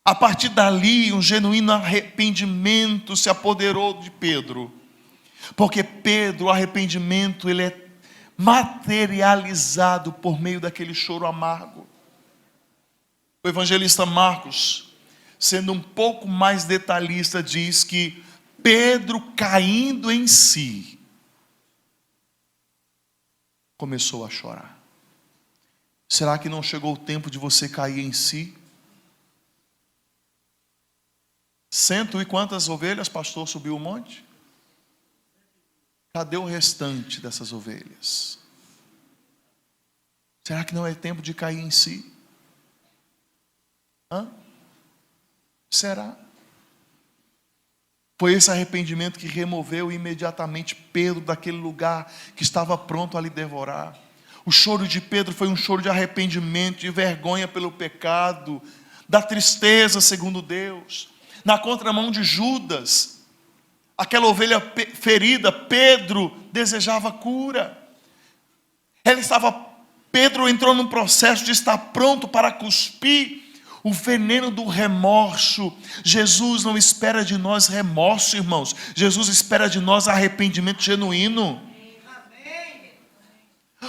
A partir dali, um genuíno arrependimento se apoderou de Pedro. Porque Pedro, o arrependimento, ele é materializado por meio daquele choro amargo. O evangelista Marcos, sendo um pouco mais detalhista, diz que Pedro, caindo em si, começou a chorar. Será que não chegou o tempo de você cair em si? 100 e quantas ovelhas, pastor, subiu o monte? Cadê o restante dessas ovelhas? Será que não é tempo de cair em si? Será? Foi esse arrependimento que removeu imediatamente Pedro daquele lugar que estava pronto a lhe devorar. O choro de Pedro foi um choro de arrependimento, de vergonha pelo pecado, da tristeza segundo Deus. Na contramão de Judas, aquela ovelha ferida, Pedro desejava cura. Pedro entrou num processo de estar pronto para cuspir o veneno do remorso. Jesus não espera de nós remorso, irmãos. Jesus espera de nós arrependimento genuíno.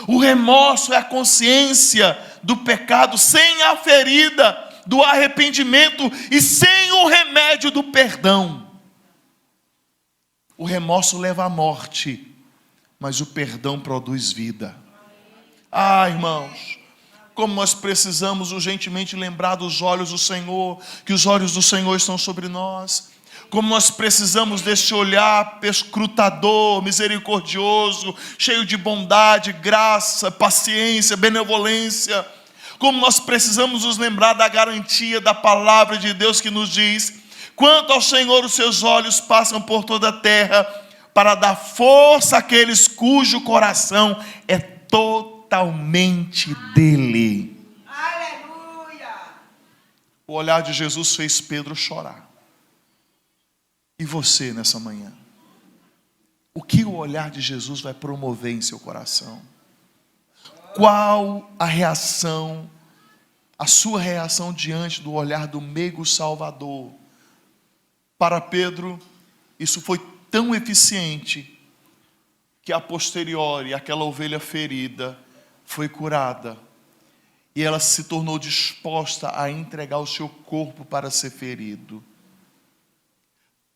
O remorso é a consciência do pecado sem a ferida do arrependimento e sem o remédio do perdão. O remorso leva à morte, mas o perdão produz vida. Irmãos, como nós precisamos urgentemente lembrar dos olhos do Senhor, que os olhos do Senhor estão sobre nós. Como nós precisamos desse olhar perscrutador, misericordioso, cheio de bondade, graça, paciência, benevolência. Como nós precisamos nos lembrar da garantia da palavra de Deus que nos diz: quanto ao Senhor, os seus olhos passam por toda a terra, para dar força àqueles cujo coração é totalmente dele. Aleluia! O olhar de Jesus fez Pedro chorar. E você nessa manhã? O que o olhar de Jesus vai promover em seu coração? Qual a sua reação diante do olhar do meigo Salvador? Para Pedro, isso foi tão eficiente que a posteriori, aquela ovelha ferida foi curada e ela se tornou disposta a entregar o seu corpo para ser ferido.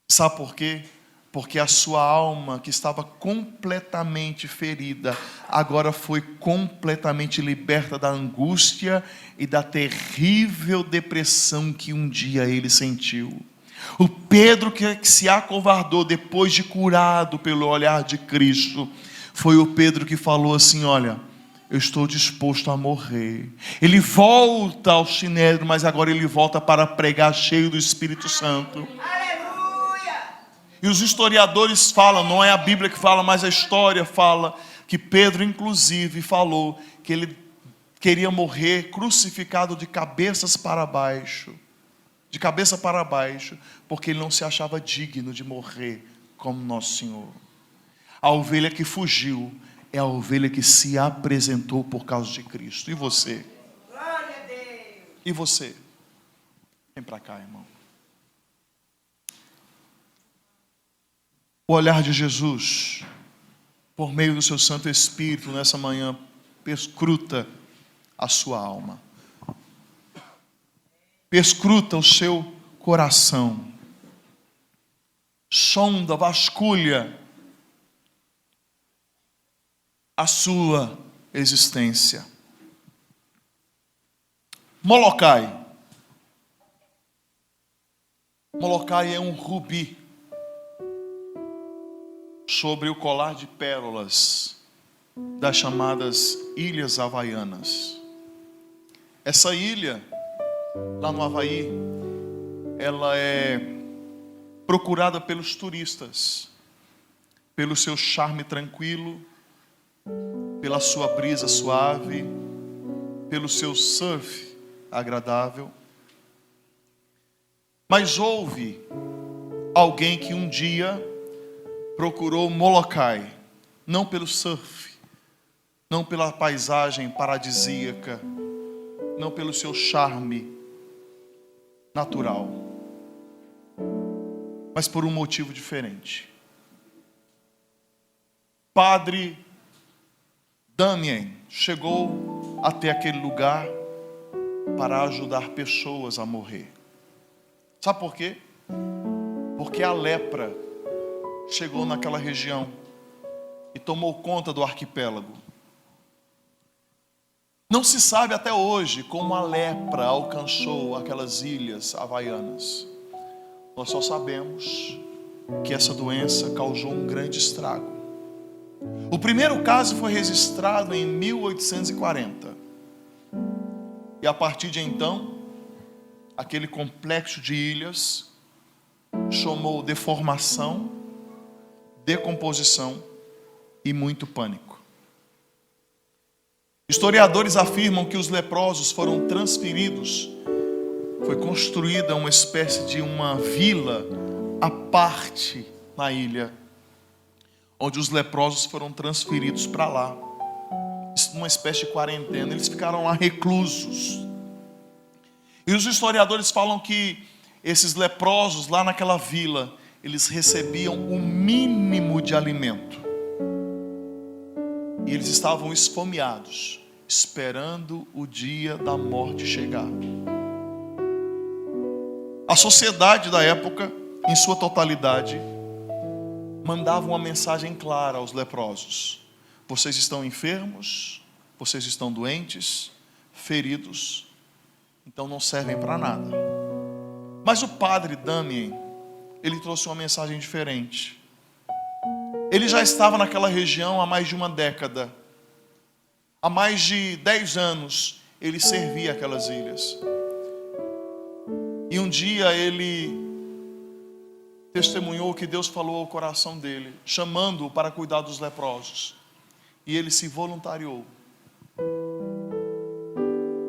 Sabe por quê? Porque a sua alma, que estava completamente ferida, agora foi completamente liberta da angústia e da terrível depressão que um dia ele sentiu. O Pedro que se acovardou depois de curado pelo olhar de Cristo, foi o Pedro que falou assim: olha, eu estou disposto a morrer. Ele volta ao sinédrio, mas agora ele volta para pregar cheio do Espírito Santo. E os historiadores falam, não é a Bíblia que fala, mas a história fala, que Pedro inclusive falou que ele queria morrer crucificado de cabeça para baixo, porque ele não se achava digno de morrer como nosso Senhor. A ovelha que fugiu é a ovelha que se apresentou por causa de Cristo. E você? Glória a Deus! E você? Vem para cá, irmão. O olhar de Jesus, por meio do seu Santo Espírito, nessa manhã, perscruta a sua alma. Perscruta o seu coração. Sonda, vasculha a sua existência. Molokai. Molokai é um rubi sobre o colar de pérolas das chamadas Ilhas Havaianas. Essa ilha, lá no Havaí, ela é procurada pelos turistas, pelo seu charme tranquilo, pela sua brisa suave, pelo seu surf agradável. Mas houve alguém que um dia procurou Molokai, não pelo surf, não pela paisagem paradisíaca, não pelo seu charme natural, mas por um motivo diferente. padre Damien chegou até aquele lugar para ajudar pessoas a morrer. Sabe por quê? Porque a lepra chegou naquela região e tomou conta do arquipélago. Não se sabe até hoje como a lepra alcançou aquelas ilhas havaianas. Nós só sabemos que essa doença causou um grande estrago. O primeiro caso foi registrado em 1840. E a partir de então, aquele complexo de ilhas chamou deformação, decomposição e muito pânico. Historiadores afirmam que os leprosos foram transferidos. Foi construída uma espécie de uma vila à parte na ilha, onde os leprosos foram transferidos para lá, uma espécie de quarentena. Eles ficaram lá reclusos. E os historiadores falam que esses leprosos lá naquela vila, eles recebiam o mínimo de alimento. E eles estavam esfomeados, esperando o dia da morte chegar. A sociedade da época, em sua totalidade, mandava uma mensagem clara aos leprosos: vocês estão enfermos, vocês estão doentes, feridos, então não servem para nada. Mas o padre Damien, ele trouxe uma mensagem diferente. Ele já estava naquela região há mais de uma década. Há mais de 10 anos ele servia aquelas ilhas. E um dia ele testemunhou que Deus falou ao coração dele, chamando-o para cuidar dos leprosos. E ele se voluntariou.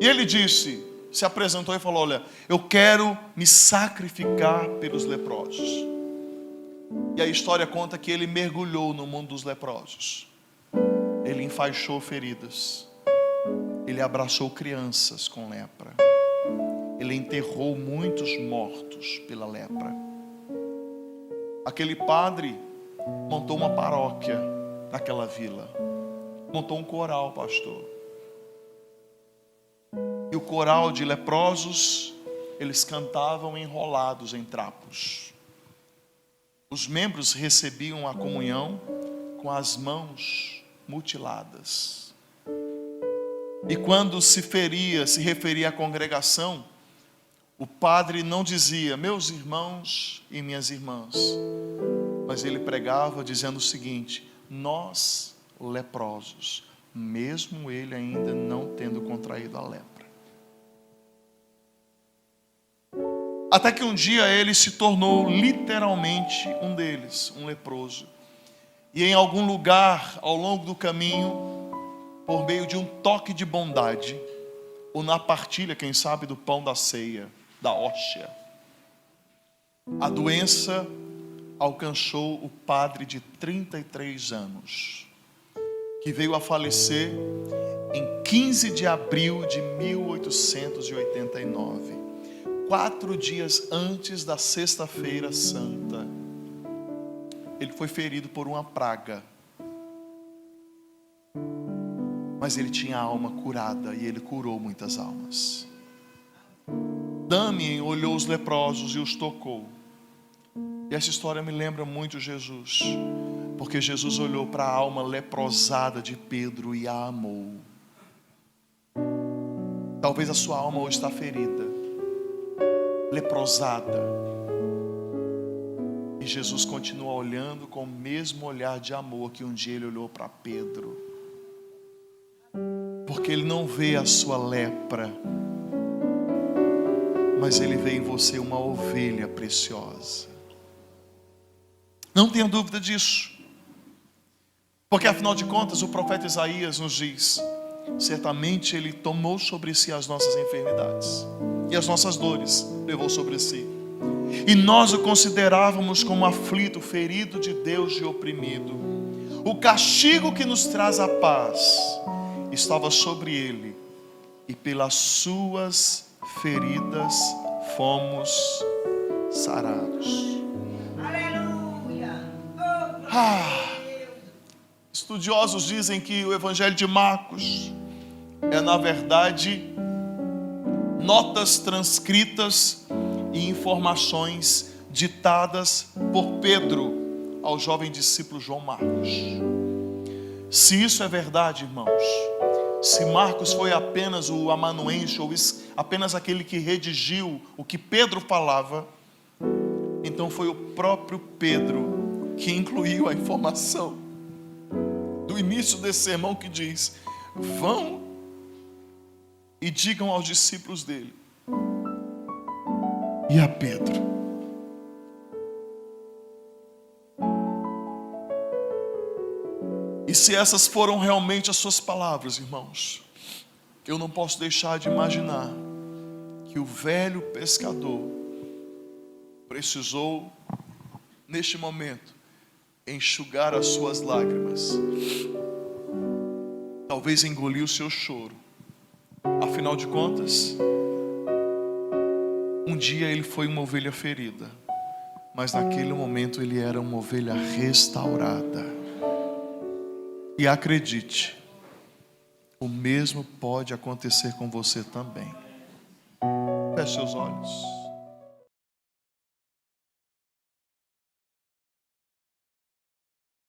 E ele disse, se apresentou e falou: olha, eu quero me sacrificar pelos leprosos. E a história conta que ele mergulhou no mundo dos leprosos. Ele enfaixou feridas. Ele abraçou crianças com lepra. Ele enterrou muitos mortos pela lepra. Aquele padre montou uma paróquia naquela vila. Montou um coral, pastor. E o coral de leprosos, eles cantavam enrolados em trapos. Os membros recebiam a comunhão com as mãos mutiladas. E quando se referia à congregação, o padre não dizia meus irmãos e minhas irmãs, mas ele pregava dizendo o seguinte: nós leprosos, mesmo ele ainda não tendo contraído a lepra. Até que um dia ele se tornou literalmente um deles, um leproso. E em algum lugar ao longo do caminho, por meio de um toque de bondade, ou na partilha, quem sabe, do pão da ceia, da hóstia, a doença alcançou o padre de 33 anos, que veio a falecer em 15 de abril de 1889. 4 dias antes da Sexta-feira Santa. Ele foi ferido por uma praga. Mas ele tinha a alma curada e ele curou muitas almas. Damien olhou os leprosos e os tocou. E essa história me lembra muito Jesus, porque Jesus olhou para a alma leprosada de Pedro e a amou. Talvez a sua alma hoje está ferida, leprosada, e Jesus continua olhando com o mesmo olhar de amor que um dia ele olhou para Pedro, porque ele não vê a sua lepra, mas ele vê em você uma ovelha preciosa. Não tenha dúvida disso, porque afinal de contas o profeta Isaías nos diz: certamente ele tomou sobre si as nossas enfermidades e as nossas dores levou sobre si, e nós o considerávamos como aflito, ferido de Deus e oprimido. O castigo que nos traz a paz estava sobre ele, e pelas suas feridas fomos sarados. Aleluia. Ah, Estudiosos dizem que o Evangelho de Marcos é, na verdade, notas transcritas e informações ditadas por Pedro ao jovem discípulo João Marcos. Se isso é verdade, irmãos, se Marcos foi apenas o amanuense, ou apenas aquele que redigiu o que Pedro falava, então foi o próprio Pedro que incluiu a informação do início desse sermão, que diz: vão e digam aos discípulos dele e a Pedro. E se essas foram realmente as suas palavras, irmãos, eu não posso deixar de imaginar que o velho pescador precisou, neste momento, enxugar as suas lágrimas, talvez engolir o seu choro. Afinal de contas, um dia ele foi uma ovelha ferida, mas naquele momento ele era uma ovelha restaurada. E acredite, o mesmo pode acontecer com você também. Feche seus olhos.